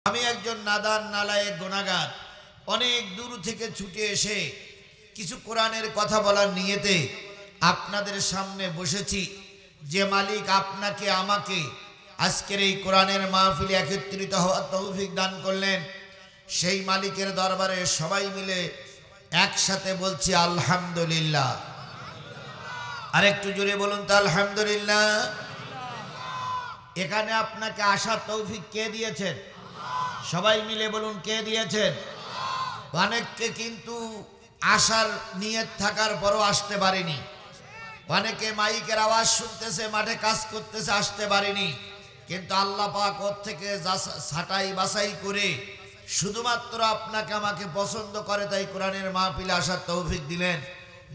আমি একজন নাদান নালায়েক গুনাহগার অনেক দূর থেকে ছুটে এসে কিছু কোরআনের কথা বলার নিয়তে আপনাদের সামনে বসেছি। যে মালিক আপনাকে আমাকে আজকের এই কোরআনের মাহফিলে একত্রিত হওয়ার তৌফিক দান করলেন, সেই মালিকের দরবারে সবাই মিলে একসাথে বলছি আলহামদুলিল্লাহ। আরেকটু জোরে বলুন তো আলহামদুলিল্লাহ। এখানে আপনাকে আসার তৌফিক কে দিয়েছেন? সবাই মিলে বলুন কে দিয়েছেন? অনেককে কিন্তু আসার নিয়ত থাকার পরও আসতে পারেনি, অনেকে মাইকের আওয়াজ শুনতেছে মাঠে কাজ করতেছে আসতে পারেনি, কিন্তু আল্লাহ পাক ওর থেকে ছাঁটাই বাছাই করে শুধুমাত্র আপনাকে আমাকে পছন্দ করে তাই কোরআনের মাহফিলে আসার তৌফিক দিলেন।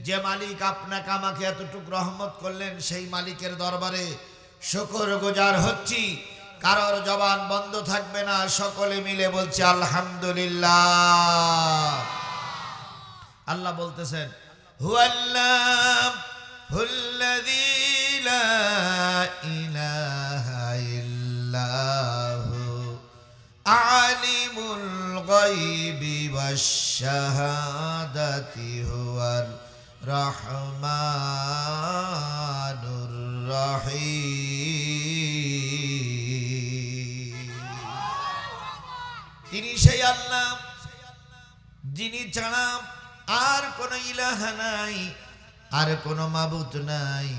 যে মালিক আপনাকে আমাকে এতটুকু রহমত করলেন সেই মালিকের দরবারে শুকরগুজার হচ্ছি। কারোর জবান বন্ধ থাকবে না, সকলে মিলে বলছে আলহামদুলিল্লাহ। আল্লাহ বলতেছেন হুয়াল্লাহুল্লাযী লা ইলাহা ইল্লাহু আলিমুল গায়বি ওয়াশ শাহাদাতি হুয়ার রহমানুর রহিম। তিনি সেই আল্লাহ যিনি ছাড়া আর কোন ইলাহা নাই, আর কোন মাবুদ নাই,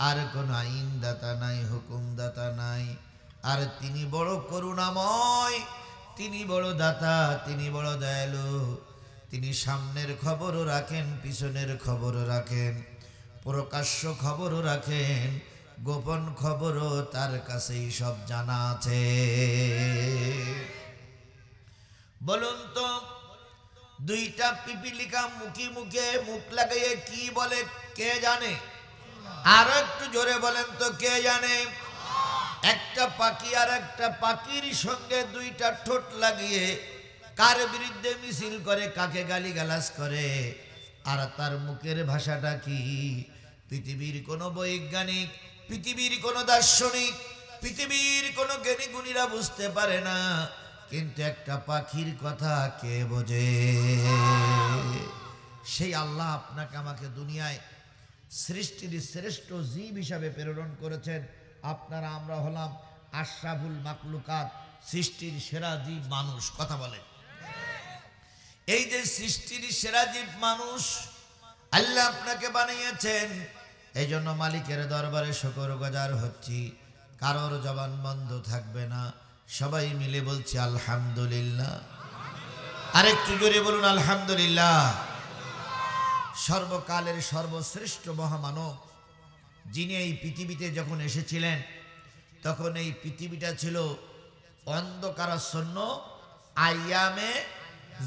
আর কোন আইনদাতা নাই, হুকুমদাতা নাই। আর তিনি বড় করুণাময়, তিনি বড় দাতা, তিনি বড় দয়ালু। তিনি সামনের খবরও রাখেন, পিছনের খবরও রাখেন, প্রকাশ্য খবরও রাখেন, গোপন খবরও তার কাছেই সব জানা আছে। বলুন তো দুইটা পিপিলিকা মুখে মুখে মুখ লাগাইয়ে কি বলে কে জানে? আর একটু জোরে বলেন তো কে জানে? একটা পাখি আর একটা পাখির সঙ্গে দুইটা ঠোঁট লাগিয়ে কার বিরুদ্ধে মিছিল করে, কাকে গালিগালাজ করে, আর তার মুখের ভাষাটা কি? পৃথিবীর কোন বৈজ্ঞানিক, পৃথিবীর কোন দার্শনিক, পৃথিবীর কোন জ্ঞানী গুণীরা বুঝতে পারে না, কিন্তু একটা পাখির কথা কে বোঝে? সেই আল্লাহ আপনাকে আমাকে দুনিয়ায় সৃষ্টির শ্রেষ্ঠ জীব হিসাবে প্রেরণ করেছেন। আপনারা আমরা হলাম আশরাফুল মাকলুকাত, সৃষ্টির সেরা জীব মানুষ। কথা বলেন, এই যে সৃষ্টির সেরা জীব মানুষ আল্লাহ আপনাকে বানিয়েছেন, এই জন্য মালিকের দরবারে শুকরগুজার হচ্ছি। কারোর জবান বন্ধ থাকবে না, সবাই মিলে বলছি আলহামদুলিল্লাহ। আরেকটু জোরে বলুন আলহামদুলিল্লাহ। সর্বকালের সর্বশ্রেষ্ঠ মহামানব যিনি এই পৃথিবীতে যখন এসেছিলেন তখন এই পৃথিবীটা ছিল অন্ধকারাচ্ছন্ন, আইয়ামে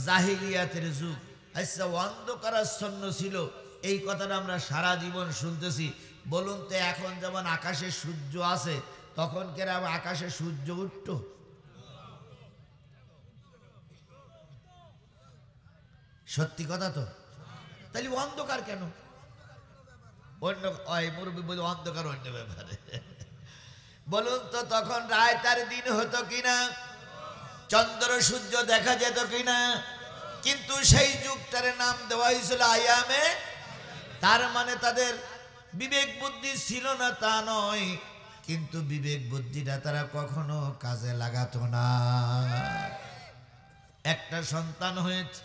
জাহিলিয়াতের যুগ। আচ্ছা, অন্ধকারাচ্ছন্ন ছিল এই কথাটা আমরা সারা জীবন শুনতেছি। বলুন তো এখন যেমন আকাশে সূর্য আছে তখন কেরাম আকাশে সূর্য উঠত? সত্যি কথা তো। তাহলে অন্ধকার কেন? অন্য মুরব্বী বলে অন্ধকার অন্য ব্যাপারে। বলুন তো তখন রাত আর দিন হতো কিনা? চন্দ্র সূর্য দেখা যেত কিনা? কিন্তু সেই যুগটারে নাম দেওয়া হয়েছিল আয়ামে। তার মানে তাদের বিবেক বুদ্ধি ছিল না তা নয়, কিন্তু বিবেক বুদ্ধিটা তারা কখনো কাজে লাগাতো না। একটা সন্তান হয়েছে,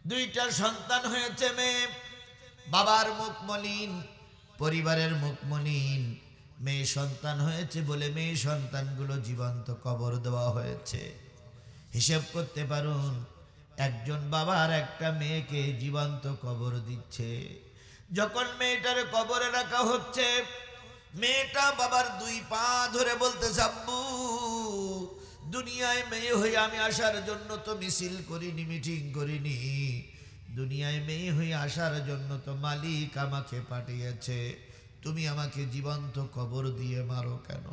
দুইটা সন্তান হয়েছে মেয়ে, বাবার মুখ মলিন, পরিবারের মুখ মলিন। মেয়ে সন্তান হয়েছে বলে মেয়ে সন্তানগুলো জীবন্ত কবর দেওয়া হয়েছে। হিসেব করতে পারুন, একজন বাবার একটা মেয়েকে জীবন্ত কবর দিচ্ছে। যখন মেয়েটার কবরে রাখা হচ্ছে, মেয়েটা বাবার দুই পা ধরে বলতেছে, আব্বু দুনিয়ায় মেয়ে হয়ে আমি আসার জন্য তো মিছিল করিনি, মিটিং করিনি, দুনিয়ায় মেয়ে হয়ে আসার জন্য তো মালিক আমাকে পাঠিয়েছে, তুমি আমাকে জীবন্ত কবর দিয়ে মারো কেন?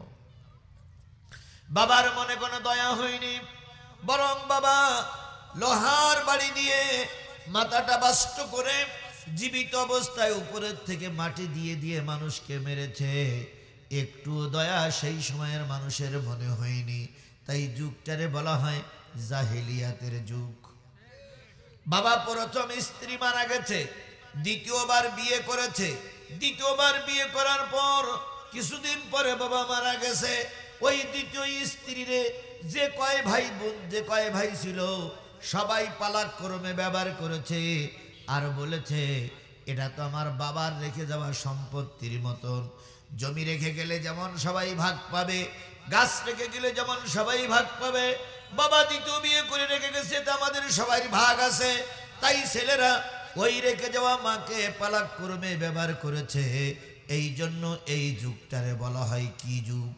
বাবার মনে কোনো দয়া হয়নি, বরং বাবা লোহার বাড়ি দিয়ে মাথাটা বাষ্ট করে জীবিত অবস্থায় উপরের থেকে মাটি দিয়ে দিয়ে মানুষকে মেরেছে। একটু দয়া সেই সময়ের মানুষের মনে হয়নি। তাই যুগটারে বলা হয় জাহেলিয়াতের যুগ। বাবা প্রথম স্ত্রী মারা গেছে, দ্বিতীয়বার বিয়ে করেছে, দ্বিতীয়বার বিয়ে করার পর কিছুদিন পরে বাবা মারা গেছে। ওই দ্বিতীয় স্ত্রীরে যে কয় ভাই ছিল সবাই পালাক ক্রমে ব্যবহার করেছে আর বলেছে এটা তো আমার বাবার রেখে যাওয়া সম্পত্তির মতন, জমি রেখে গেলে যেমন সবাই ভাগ পাবে, গাছ রেখে গেলে যেমন সবাই ভাগ পাবে, বাবা দ্বিতীয় বিয়ে করে রেখে গেছে তা আমাদের সবাই ভাগ আছে। তাই ছেলেরা ওই রেখে যাওয়া মাকে পালাক ক্রমে ব্যবহার করেছে। এই জন্য এই যুগটারে বলা হয় কি যুগ?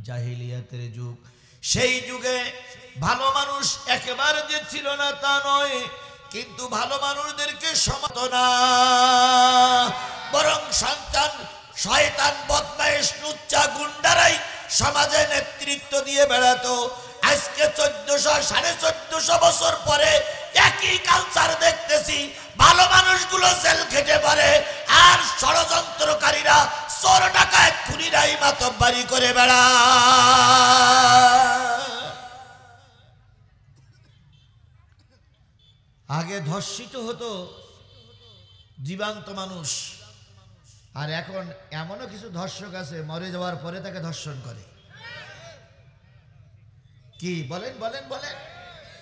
জাহিলিয়াতের যুগ। সেই যুগে ভালো মানুষ একেবারে যে ছিল না তা নয়, কিন্তু ভালো মানুষদেরকে সমাত না, বরং শয়তান বদমাইশ লুচ্চা গুন্ডারাই সমাজে নেতৃত্ব দিয়ে বেড়াতো। আজকে 1400-1450 বছর পরে একই কালচার দেখতেছি। ভালো মানুষগুলো জেল খেটে পারে আর ষড়যন্ত্রকারীরা চোর ডাকাত খুনিরাই মাতব্বারি করে বেড়ায়। আগে ধর্ষিত হতো জীবন্ত মানুষ, আর এখন এমনও কিছু ধর্ষক আছে মরে যাওয়ার পরে তাকে ধর্ষণ করে। কি বলেন বলেন বলেন?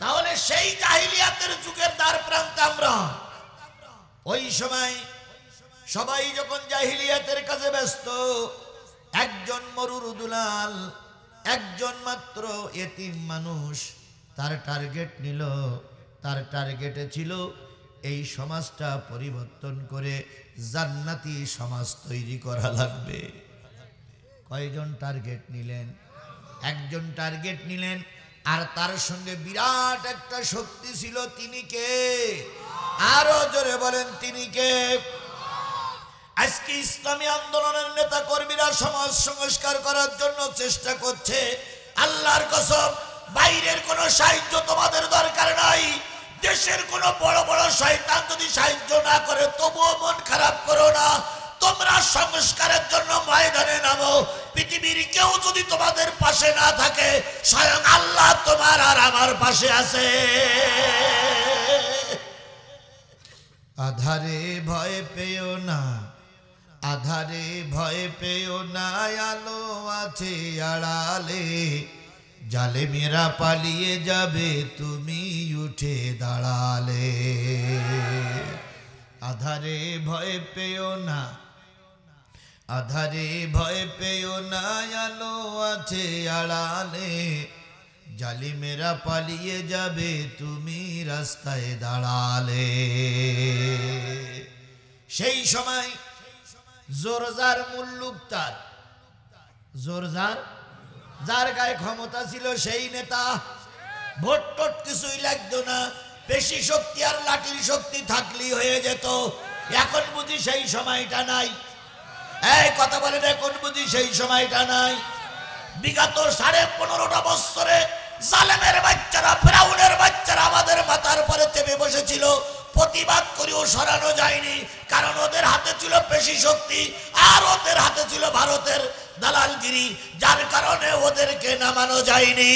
তাহলে সেই জাহিলিয়াতের যুগের দ্বার প্রান্তে আমরা। ওই সময় সবাই যখন জাহিলিয়াতের কাজে ব্যস্ত, একজন মরুর দুলাল, একজন মাত্র এতিম মানুষ তার টার্গেট নিল। তার টার্গেটে ছিল এই সমাজটা পরিবর্তন করে জান্নাতি সমাজ তৈরি করা লাগবে। কয়জন টার্গেট নিলেন? একজন টার্গেট নিলেন, আর তার সঙ্গে বিরাট একটা শক্তি ছিল। তিনি কে? আরো জোরে বলেন, তিনি কে? আজকে ইসলামী আন্দোলনের নেতা কর্মীরা সমাজ সংস্কার করার জন্য চেষ্টা করছে। আল্লাহর কসম, বাইরের কোনো সাহায্য তোমাদের দরকার নাই। দেশের কোনো বড় বড় শয়তান যদি সাহায্য না করে তবুও মন খারাপ করো না। তোমরা সংস্কারের জন্য ময়দানে নামো। পৃথিবীর কেউ যদি তোমাদের পাশে না থাকে, স্বয়ং আল্লাহ তোমার আর আমার পাশে আছে। আধারে ভয় পেও না, আধারে ভয় পেও না, আলো আছে আড়ালে, জালেমেরা পালিয়ে যাবে তুমি উঠে দাঁড়ালে। আধারে ভয় পেও না, আধারে ভয় পেও না, আলো আছে আড়ালে, জালিমেরা পালিয়ে যাবে তুমি রাস্তায় দাঁড়ালে। সেই সময় জোরজার মুল্লুক তার, জোরজার যার গায়ে ক্ষমতা ছিল সেই নেতা। ভোট টোট কিছুই লাগতো না, বেশি শক্তি আর লাঠির শক্তি থাকলেই হয়ে যেত। এখন বুঝি সেই সময়টা নাই। এই কথা বলেন, এখন বুঝি সেই সময়টা নাই। বিগত 15.5 বছরে জালেমের বাচ্চারা, ফেরাউনের বাচ্চারা আমাদের মাথার পরে চেপে বসেছিল। প্রতিবাদ করেও সরানো যায়নি, কারণ ওদের হাতে ছিল পেশি শক্তি আর ওদের হাতে ছিল ভারতের দালালগিরি, যার কারণে ওদেরকে নামানো যায়নি।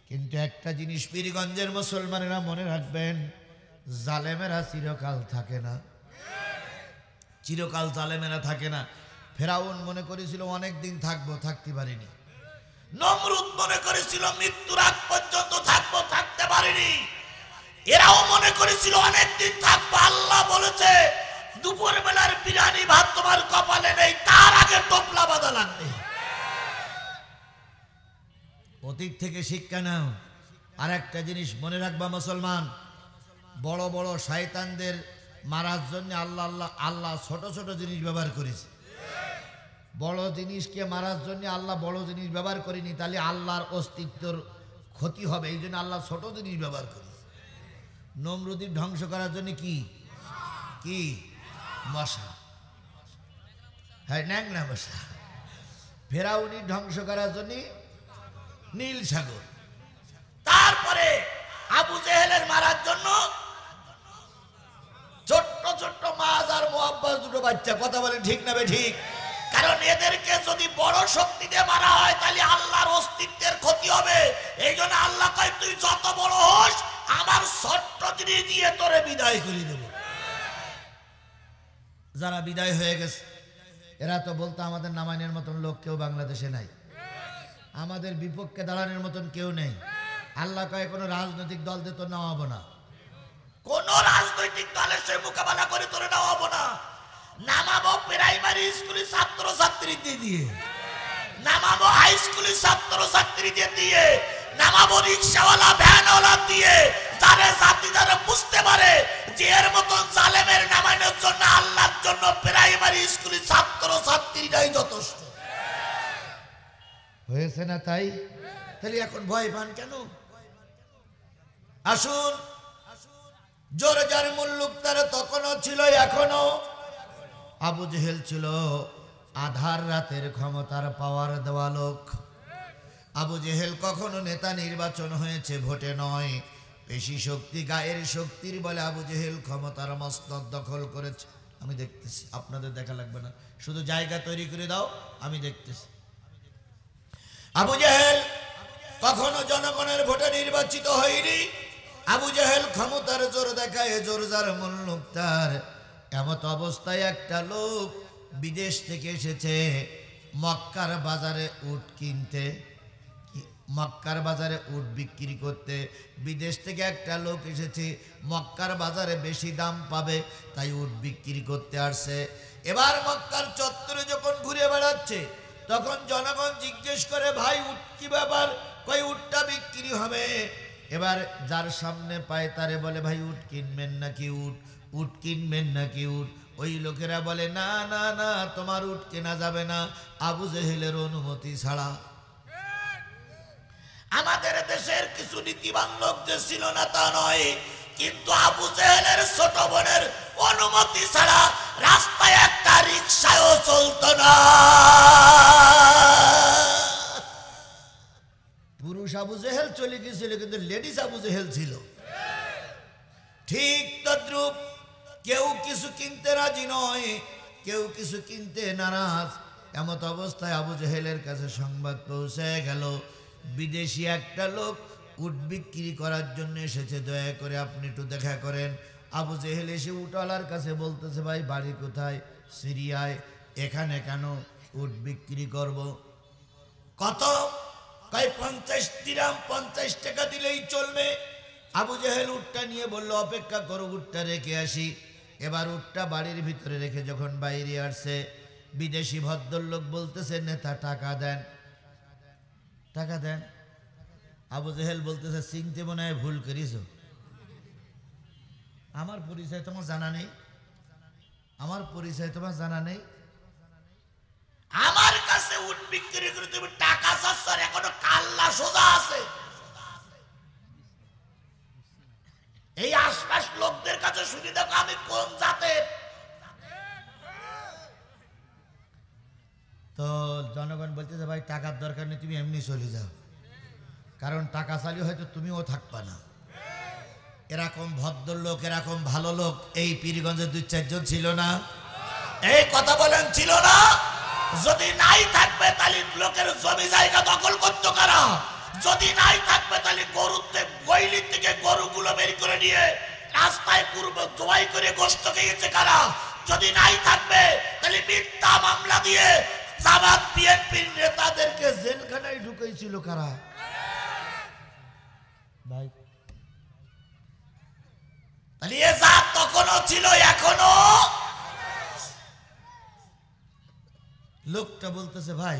কিন্তু একটা জিনিস পীরগঞ্জের মুসলমানেরা মনে রাখবেন, জালেমেরা চিরকাল থাকে না, চিরকাল জালেমেরা থাকে না। ফেরাউন মনে করেছিল অনেক দিন থাকবো, থাকতে পারিনি। নমরুদ মনে করেছিল মৃত্যুর আগ পর্যন্ত থাকবো, থাকতে পারিনি। এরাও মনে করেছিল অনেক দিন থাকবো। আল্লাহ বলেছে দুপুর বেলার বিরিয়ানি ভাত তোমার কপালে নেই, তার আগে টোপলা বাঁধা লাগবে। অতীত থেকে শিক্ষা নাও। আর একটা জিনিস মনে রাখবা মুসলমান, বড় বড় শয়তানদের মারার জন্য আল্লাহ ছোট ছোট জিনিস ব্যবহার করেছে। বড় জিনিসকে মারার জন্য আল্লাহ বড় জিনিস ব্যবহার করেনি, তাহলে আল্লাহর অস্তিত্বর ক্ষতি হবে। এই জন্য আল্লাহ ছোট জিনিস ব্যবহার করেছে। নমরুদির ধ্বংস করার জন্য কি কি মশা, হ্যাঁ ন্যাংরা মশা। ফেরাউনি ধ্বংস করার জন্য নীল সাগর। তারপরে আবু জেহেলের মারার জন্য ছোট্ট ছোট্ট মাছ আর মুআব্বাস দুটো বাচ্চা। কথা বলেন ঠিক না বে ঠিক? কারণ এদেরকে যদি বড় শক্তি দিয়ে মারা হয় তাহলে আল্লাহর অস্তিত্বের ক্ষতি হবে। এই জন্য আল্লাহ কয় তুই যত বড় হোস আমার ছোট্ট জিনিস দিয়ে তোরে বিদায় করে দেব। যারা বিদায় হয়ে গেছে এরা তো বলতো আমাদের নামাইনের মতন লোক কেউ বাংলাদেশে নাই, আমাদের বিপক্ষে দাঁড়ানোর মতন কেউ নেই। আল্লাহ কয় কোনো রাজনৈতিক দল দিয়ে তো নামাবো না, কোন রাজনৈতিক দলের সে মোকাবেলা করে তোরে নামাবো না। নামাবো প্রাইমারি স্কুলের ছাত্র ছাত্রীদের দিয়ে, নামাবো হাই স্কুলের ছাত্র ছাত্রীদের দিয়ে, নামাবো রিক্সাওয়ালা ভ্যানওয়ালা দিয়ে, যারা জাতি যারা বুঝতে পারে যে এর মতন জালেমের নামানোর জন্য আল্লাহর জন্য প্রাইমারি স্কুলের ছাত্র ছাত্রীরাই যথেষ্ট হয়েছে না। তাই তাহলে এখন ভয় পান কেন? আসুন, জোর যার মুল্লুক তার তখনও ছিল এখনো। আবু জেহেল ছিল আধার রাতের ক্ষমতার পাওয়ার দেওয়া লোক। আবু জেহেল কখনো নেতা নির্বাচন হয়েছে ভোটে নয়, পেশি শক্তি গায়ের শক্তির বলে আবু জেহেল ক্ষমতার মস্তক দখল করেছে। আমি দেখতেছি, আপনাদের দেখা লাগবে না, শুধু জায়গা তৈরি করে দাও, আমি দেখতেছি। আবু জেহেল কখনো জনগণের ভোটে নির্বাচিত হয়নি। আবু জেহেল ক্ষমতার জোর দেখায়, জোর যার মুল্লুক তার। এমত অবস্থায় একটা লোক বিদেশ থেকে এসেছে মক্কার বাজারে উট কিনতে, মক্কার বাজারে উট বিক্রি করতে। বিদেশ থেকে একটা লোক এসেছে মক্কার বাজারে বেশি দাম পাবে তাই উট বিক্রি করতে আসছে। এবার মক্কার চত্বরে যখন ঘুরে বেড়াচ্ছে তখন জনগণ জিজ্ঞেস করে, ভাই উট কি ব্যাপার? কই উটটা বিক্রি হবে। এবার যার সামনে পায় তারে বলে, ভাই উট কিনবেন নাকি উট, উট কিনবেন নাকি উট। ওই লোকেরা বলে, না না না, তোমার উট কেনা যাবে না আবু জেহেলের অনুমতি ছাড়া। আমাদের দেশের কিছু নীতিবান লোক যে ছিল না তা নয়, কিন্তু আবু জেহেলের ছোট বোনের অনুমতি ছাড়া রাস্তায় একটা রিক্সাও চলতো না। পুরুষ আবু জেহেল চলে গিয়েছিল কিন্তু লেডিস আবু জেহেল ছিল। ঠিক তদ্রূপ কেউ কিছু কিনতে রাজি নয়, কেউ কিছু কিনতে নারাজ। এমত অবস্থায় আবু জেহেলের কাছে সংবাদ পৌঁছে গেল, বিদেশি একটা লোক উট বিক্রি করার জন্য এসেছে, দয়া করে আপনি একটু দেখা করেন। আবু জেহেল এসে উটওয়ালার কাছে বলতেছে, ভাই বাড়ি কোথায়? সিরিয়ায়। এখানে কেন? উট বিক্রি করব। কত? কয় 50 দিরহাম, 50 টাকা দিলেই চলবে। আবু জেহেল উটটা নিয়ে বলল, অপেক্ষা করো, উটটা রেখে আসি। এবার উটটা বাড়ির ভিতরে রেখে যখন বাইরে আসছে, বিদেশি ভদ্রলোক বলতেছে, নেতা টাকা দেন, টাকা দেন। আবু জেহেল বলতেছে, চিনতে মনে হয় ভুল করিস, আমার পরিচয় তোমার জানা নেই, আমার পরিচয় তোমার জানা নেই। আমার কাছে উট বিক্রি করে তুমি টাকা চাচ্ছ, আর এখনো কাল্লা সোজা আছে। এই আশপাশ লোকদের কাছে শুনি দেখো আমি কোন জাতের। তো জনগণ বলতেছে, ভাই টাকার দরকার নেই, তুমি এমনি চলে যাও, কারণ টাকা চালিয়ে হয়তো তুমিও থাকবা না। এরকম ভদ্রলোক, এরকম ভালো লোক এই পীরগঞ্জে 2-4 জন ছিল না? এই কথা বলেন, ছিল না? যদি নাই থাকবে তাহলে লোকের জমি জায়গা দখল করতো কারা? যদি নাই থাকবে তাহলে গরুতে বইলির থেকে গরুগুলো বের করে নিয়ে রাস্তায় পূর্ব জবাই করে গোশত খেয়েছে কারা? যদি নাই থাকবে তাহলে মিথ্যা মামলা দিয়ে জামাত বিএনপির নেতাদেরকে জেলখানায় ঢুকাইছিল কারা? ভাই তাহলে এ জাত তখনও ছিল, এখনো। লোকটা বলতেছে, ভাই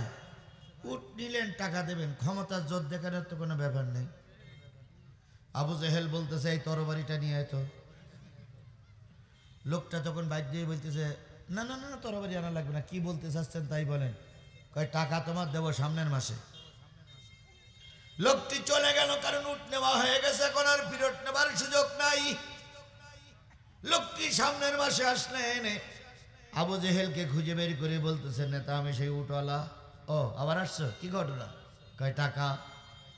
উট নিলেন টাকা দেবেন, ক্ষমতার জোর দেখানোর তো কোনো ব্যাপার নেই। আবু জেহেল বলতেছে, এই তরবারিটা নিয়ে আয় তো। লোকটা তখন বাইর দিয়ে বলতেছে, না না না, তরবারি আনা লাগবে না, কি বলতে চাচ্ছেন তাই বলেন। কয় টাকা তোমার দেবো সামনের মাসে। লোকটি চলে গেল, কারণ উট নেওয়া হয়ে গেছে, এখন আর ফেরত নেবার সুযোগ নাই। লোকটি সামনের মাসে আসলেন, আবু জেহেলকে খুঁজে বের করে বলতেছে, নেতা আমি সেই উটওয়ালা। ও আবার আসছো, কি ঘটনা? কয় টাকা।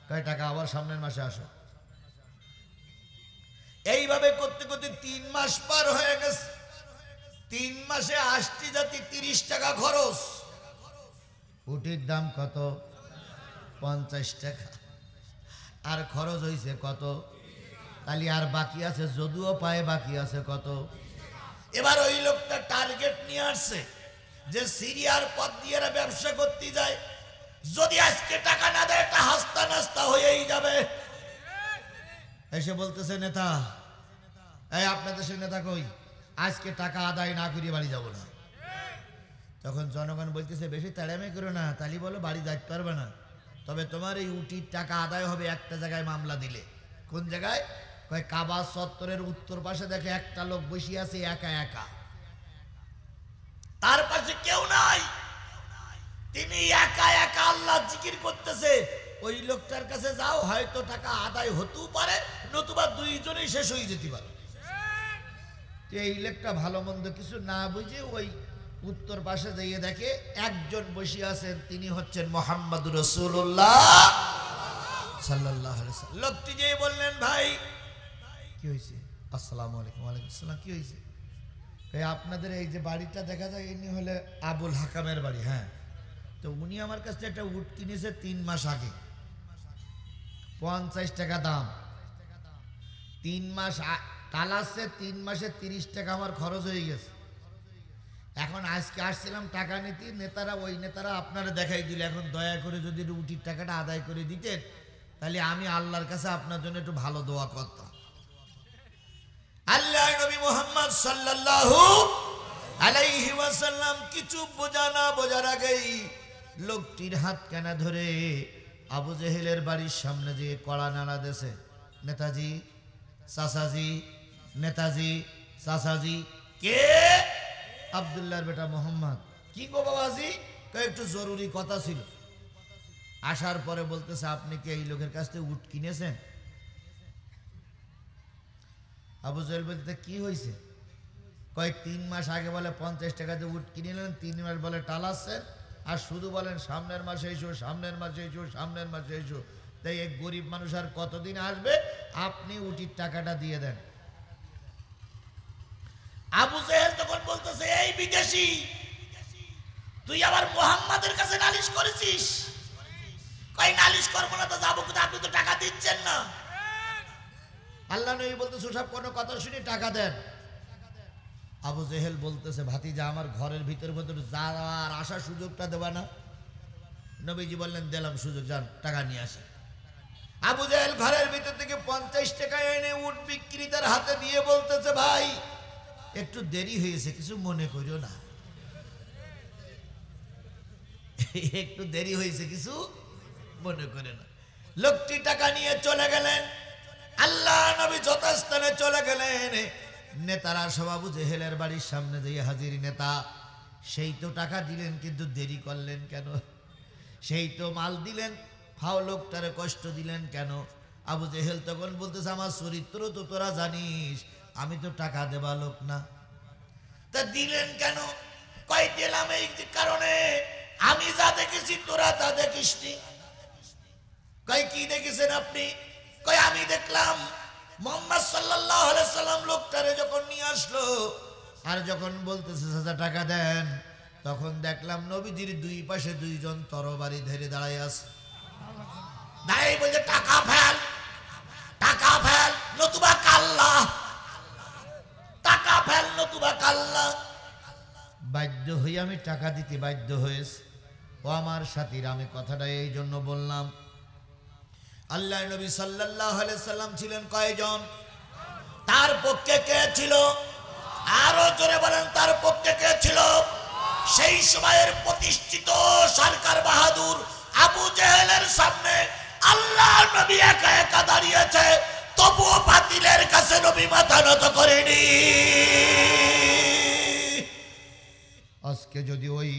কয় টাকা, আবার সামনের মাসে আসো। এইভাবে করতে করতে 3 মাস পার হয়ে গেছে। 3 মাসে 80 জাতি 30 টাকা খরচ। উটির দাম কত? 50 টাকা। আর খরচ হয়েছে কত? তাহলে আর বাকি আছে, যদিও পায় বাকি আছে কত? এবার ওই লোকটা টার্গেট নিয়ে আসছে যে সিরিয়ার পথ দিয়ে এরা ব্যবসা করতে যায়, যদি আজকে টাকা না দেয় এটা হাস্তা নাস্তা হয়েই যাবে। এসে বলতেছে নেতা, এই আপনাদের সে নেতা কই, আজকে টাকা আদায় না করিয়ে বাড়ি যাব না। তখন জনগণ বলতেছে বেশি তাড়ামি করো না, তালি বলো বাড়ি যাইতে পারবে না, তবে তোমার এই উটির টাকা আদায় হবে একটা জায়গায় মামলা দিলে। কোন জায়গায়? কয় কাবা চত্বরের উত্তর পাশে দেখে একটা লোক বসে আছে একা একা, তার পাশে কেউ নাই, তিনি একা একা আল্লাহ জিকির করতেছে। ওই লোকটার কাছে যাও, হয়তো টাকা আদায় হতেও পারে, নতুবা দুইজনেই শেষ হয়ে যেতে পারে। এই লোকটা ভালো মন্দ কিছু না বুঝে ওই উত্তর পাশে যাইয়ে দেখে একজন বসে আছেন, তিনি হচ্ছেন মুহাম্মদুর রাসূলুল্লাহ সাল্লাল্লাহু আলাইহি ওয়াসাল্লাম। লোকটি যেই বললেন ভাই কি হয়েছে? আসসালামু আলাইকুম। ওয়ালাইকুম আসসালাম। কি হয়েছে? আপনাদের এই যে বাড়িটা দেখা যায় ইনি হলে আবুল হাকামের বাড়ি। হ্যাঁ, তো উনি আমার কাছে একটা উট কিনেছে 3 মাস আগে, 50 টাকা দাম। 3 মাস টালাচ্ছে, 3 মাসে 30 টাকা আমার খরচ হয়ে গেছে। এখন আজকে আসছিলাম টাকা নিতে, ওই নেতারা আপনারা দেখাই দিল। এখন দয়া করে যদি উটির টাকাটা আদায় করে দিতেন, তাহলে আমি আল্লাহর কাছে আপনার জন্য একটু ভালো দোয়া করতাম। আল্লাহর নবী মুহাম্মদ সাল্লাল্লাহু আলাইহি ওয়াসাল্লাম কিছু বোঝার আগেই লোকটির হাত কানা ধরে আবু জেহেলের বাড়ির সামনে যে কড়া নাড়া দেছে, নেতাজি, চাচাজি, নেতাজি, চাচাজি। কে? আব্দুল্লাহর বেটা মোহাম্মদ। কি গো বাবাজি? একটু জরুরি কথা ছিল। আসার পরে বলতেছে আপনি কি এই লোকের কাছ থেকে উট কিনেছেন? আবু জেহেল বলতে কি হয়েছে? কয় 3 মাস আগে বলে 50 টাকা দিয়ে উট কিনলেন, 3 মাস বলে টালাচ্ছেন, আর শুধু বলেন সামনের মাসে এসো, সামনের মাসে এসো, সামনের মাসে এসো। তাই এক গরিব মানুষ আর কতদিন আসবে? আপনি উটির টাকাটা দিয়ে দেন। আবু জেহেল তখন বলতেছে এই বিদেশি, তুই আবার মুহাম্মাদের কাছে নালিশ করেছিস? কই নালিশ করবো না তো যাবো কোথায়, আপনি তো টাকা দিচ্ছেন না। আল্লাহ নবী বলতেছে সব কোনো কথা শুনি টাকা দেন। আবু জেহেল বলতেছে ভাতিজা আমার ঘরের ভিতর যাওয়ার আসার সুযোগটা দেবা না? নবীজি বললেন দিলাম সুযোগ, যান টাকা নিয়ে আসেন। আবু জেহেল ঘরের ভিতর থেকে 50 টাকা এনে উট বিক্রেতার হাতে দিয়ে বলতেছে ভাই একটু দেরি হয়েছে, কিছু মনে করিও না। একটু দেরি হয়েছে, কিছু মনে করে না। লোকটি টাকা নিয়ে চলে গেলেন। আল্লাহ নবী যথাস্থানে চলে গেলেন। নেতারা সব আবু জেহেলের বাড়ির সামনে যেয়ে হাজির। নেতা সেই তো টাকা দিলেন, কিন্তু দেরি করলেন কেন? সেই তো মাল দিলেন, ফাও লোকটারে কষ্ট দিলেন কেন? আবু জেহেল তখন বলতেছে আমার চরিত্র তো তোরা জানিস, আমি তো টাকা দেবা লোক না, তা দিলেন কেন? কই দিলাম এই কারণে আমি যা দেখেছি তোরা তা দেখিসনি। কই কি দেখেছেন আপনি? কই আমি দেখলাম মুহাম্মদ সাল্লাল্লাহু আলাইহি সাল্লাম লোকটারে যখন নিয়ে আসলো আর যখন বলতেছে চাচা টাকা দেন, তখন দেখলাম নবীজির 2 পাশে 2 জন তরবারি ধরে দাঁড়ায় আছে। দাঁড়াই বলছে টাকা ফেল, টাকা ফেল নতুবা কাল্লা, টাকা ফেল নতুবা কাল্লা। বাধ্য হয়ে আমি টাকা দিতে বাধ্য হয়েছি। ও আমার সাথীরা, আমি কথাটা এই জন্য বললাম, আল্লাহর নবী সাল্লাল্লাহু আলাইহি সাল্লাম ছিলেন কয়জন? তার পক্ষে কে ছিল? আরো জোরে বলেন তার পক্ষে কে ছিল? সেই সময়ের প্রতিষ্ঠিত সরকার বাহাদুর আবু জেহেলের সামনে আল্লাহর নবী একা একা দাঁড়িয়েছে, তবুও বাতিলের কাছে নবী মাথা নত করেনি। আজকে যদি ওই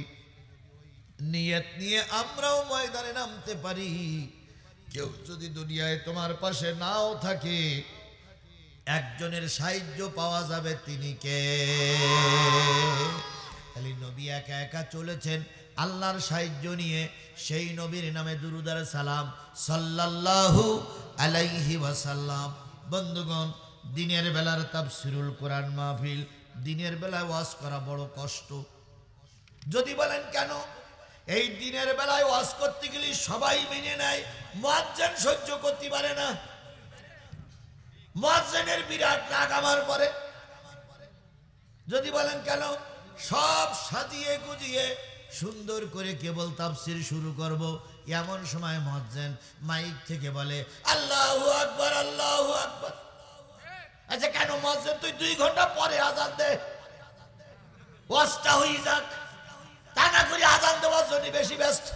নিয়ত নিয়ে আমরাও ময়দানে নামতে পারি, কেউ যদি দুনিয়ায় তোমার পাশে নাও থাকে, একজনের সাহায্য পাওয়া যাবে, তিনি কে? খালি নবী একা একা চলেছেন আল্লাহর সাহায্য নিয়ে। সেই নবীর নামে দুরূদ আর সালাম সাল্লাল্লাহু আলাইহি ওয়াসাল্লাম। বন্ধুগণ, দিনের বেলার তাফসীরুল কোরআন মাহফিল, দিনের বেলায় ওয়াজ করা বড় কষ্ট। যদি বলেন কেন? এই দিনের বেলায় ওয়াজ করতে গেলে সবাই মেনে নেয়, মুয়াজ্জিন সহ্য করতে পারে না। মুয়াজ্জিনের বিরাট রাগ আমার পরে। যদি বলেন কেন, সব সাজিয়ে গুজিয়ে সুন্দর করে কেবল তাফসীর শুরু করব, এমন সময় মুয়াজ্জিন মাইক থেকে বলে আল্লাহু আকবার, আল্লাহু আকবার। আচ্ছা কেন মুয়াজ্জিন তুই 2 ঘন্টা পরে আযান দে, ওয়াজটা হয়ে যাক, তা না করে আযান দেওয়ার জন্য বেশি ব্যস্ত।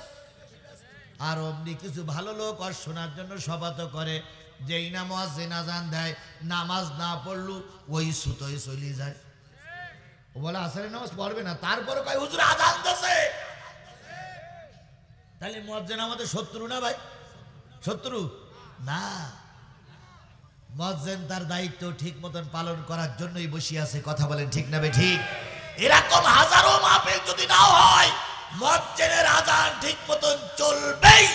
আর অমনি কিছু ভালো লোক আর শোনার জন্য শপথ করে, যেই না মুয়াজ্জিন আযান দেয় নামাজ না পড়লু ওই সুতোয় চলে যায়। ও বলে আসরের নামাজ পড়বে না, তারপরে কয় হুজুর আযান দিছে। তাহলে মুয়াজ্জিন আমাদের শত্রু না ভাই? শত্রু না, মুয়াজ্জিন তার দায়িত্ব ঠিক মতন পালন করার জন্যই বসে আছে। কথা বলেন ঠিক না বে ঠিক? এরকম হাজারো মাহফিল যদি নাও হয়, মুয়াজ্জিনের আযান ঠিক মতন চলবেই।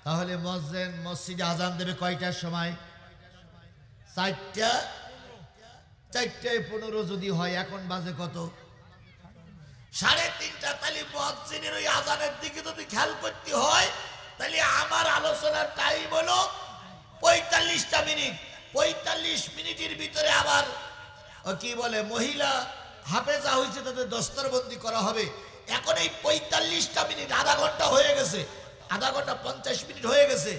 তাহলে মুয়াজ্জিন মসজিদে আযান দেবে কয়টার সময়? 4:15 যদি হয়, এখন বাজে কত? 3:30। তাহলে মুয়াজ্জিনের ওই আযানের দিকে যদি খেয়াল করতে হয়, তাহলে আমার আলোচনার টাইম হলো 45টা মিনিট। 45 মিনিটের ভিতরে আবার কি বলে মহিলা হাফেজা হয়েছে, তাদের দস্তরবন্দি করা হবে। এখন এই 45টা মিনিট, আধা ঘন্টা হয়ে গেছে, আধা ঘন্টা 50 মিনিট হয়ে গেছে।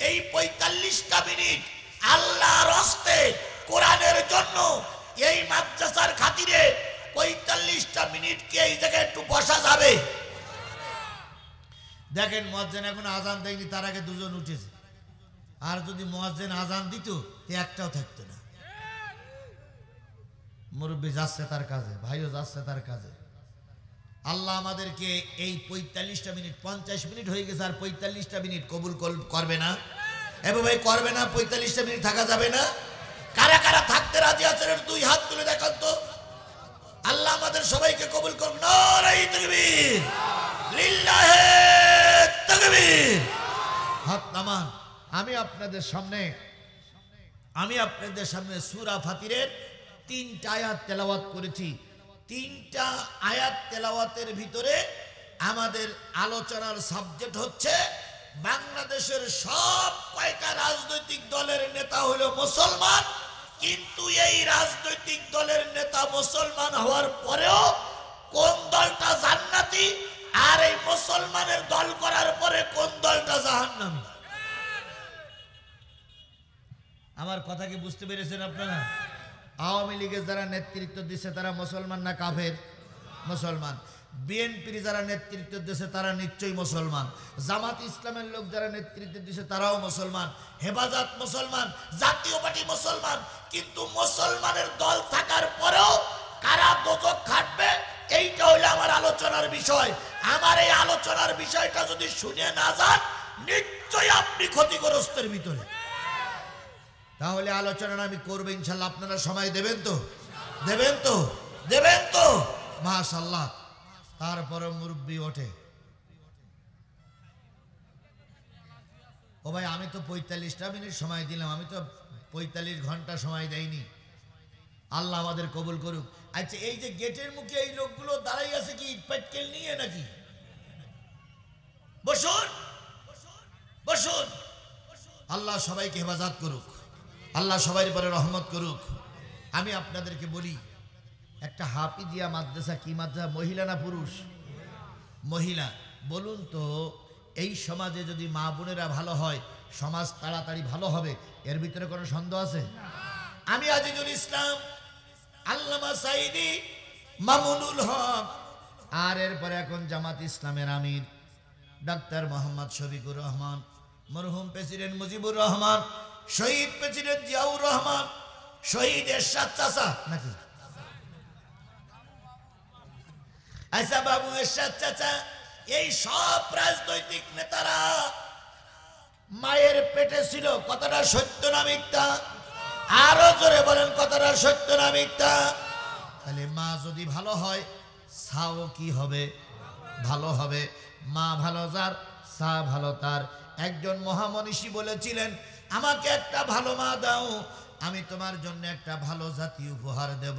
এই 45টা মিনিট আল্লাহর রাস্তে কোরআনের জন্য এই মাদ্রাসার খাতিরে 45টা মিনিট কি এই জায়গায় একটু বসা যাবে? দেখেন মুয়াজ্জিন এখন আযান দেয়নি, তার আগে 2 জন উঠেছে। আর যদি মুয়াজ্জিন আযান দিত, একটাও থাকতো না। মুরব্বী যাচ্ছে তার কাজে, ভাইও যাচ্ছে তার কাজে। আল্লাহ আমাদেরকে এই 45টা মিনিট, 50 মিনিট হয়ে গেছে, আর 45টা মিনিট কবুল করবে না? এবার ভাই করবে না? 45টা মিনিট থাকা যাবে না? কারা কারা থাকতে রাজি আছেন 2 হাত তুলে দেখান তো। আল্লাহ আমাদের সবাইকে কবুল করুন। নারে তাকবীর, লিল্লাহে তাকবীর। হাত নামান। আমি আপনাদের সামনে সূরা ফাতিরের 3টা আয়াত তেলাওয়াত করেছি। 3টা আয়াত তেলাওয়াতের ভিতরে আমাদের আলোচনার সাবজেক্ট হচ্ছে বাংলাদেশের সব কয়টা রাজনৈতিক দলের নেতা হলো মুসলমান, কিন্তু এই রাজনৈতিক দলের নেতা মুসলমান হওয়ার পরেও কোন দলটা জান্নাতি, আর এই মুসলমানের দল করার পরে কোন দলটা জাহান্নামী। আমার কথা কি বুঝতে পেরেছেন আপনারা? আওয়ামী লীগের যারা নেতৃত্ব দিচ্ছে তারা মুসলমান না কাফের? মুসলমান। বিএনপির যারা নেতৃত্ব দিচ্ছে তারা নিশ্চয়ই মুসলমান। জামাত ইসলামের লোক যারা নেতৃত্ব দিচ্ছে তারাও মুসলমান। হেফাজত মুসলমান, জাতীয় পার্টি মুসলমান। কিন্তু মুসলমানের দল থাকার পরেও কারা দোজখ খাটবে, এইটা হলো আমার আলোচনার বিষয়। আমার এই আলোচনার বিষয়টা যদি শুনে না যান, নিশ্চয়ই আপনি ক্ষতিগ্রস্তের ভিতরে। তাহলে আলোচনা আমি করবো ইনশাল্লাহ। আপনারা সময় দেবেন তো? দেবেন তো? দেবেন তো? মাশাআল্লাহ। তারপরে মুরব্বী ওঠে, ও ভাই আমি তো 45টা মিনিট সময় দিলাম, আমি তো 45 ঘন্টা সময় দেইনি। আল্লাহ আমাদের কবুল করুক। আচ্ছা এই যে গেটের মুখে এই লোকগুলো দাঁড়াই আছে কি পেটকেল নিয়ে নাকি? বসুন, বসুন। আল্লাহ সবাইকে হেফাজত করুক, আল্লাহ সবাই পরে রহমত করুক। আমি আপনাদেরকে বলি, একটা হাফিজিয়া মাদ্রাসা, কি মাদ্রাসা, মহিলা না পুরুষ? মহিলা। বলুন তো, এই সমাজে যদি মা বোনেরা ভালো হয়, সমাজ তাড়াতাড়ি ভালো হবে, এর ভিতরে কোনো সন্দেহ আছে? আমি আজিজুল ইসলাম, আল্লামা সাইদি, মামুনুল হক, আর এরপরে এখন জামাত ইসলামের আমির ডাক্তার মোহাম্মদ শফিকুর রহমান, মরহুম প্রেসিডেন্ট মুজিবুর রহমান, শহীদ প্রেসিডেন্ট জিয়াউর রহমান, শহীদ এরশাদ চাচা নাকি? আচ্ছা বাবু এরশাদ চাচা, এই সব রাজনৈতিক নেতারা মায়ের পেটে ছিল। কথাটা সত্য না মিথ্যা? আরো জোরে বলেন, কথাটা সত্য না মিথ্যা? তাহলে মা যদি ভালো হয়, সাও কি হবে? ভালো হবে। মা ভালো যার, সা ভালো তার। একজন মহামনীষী বলেছিলেন, আমাকে একটা ভালো মা দাও, আমি তোমার জন্য একটা ভালো জাতি উপহার দেব।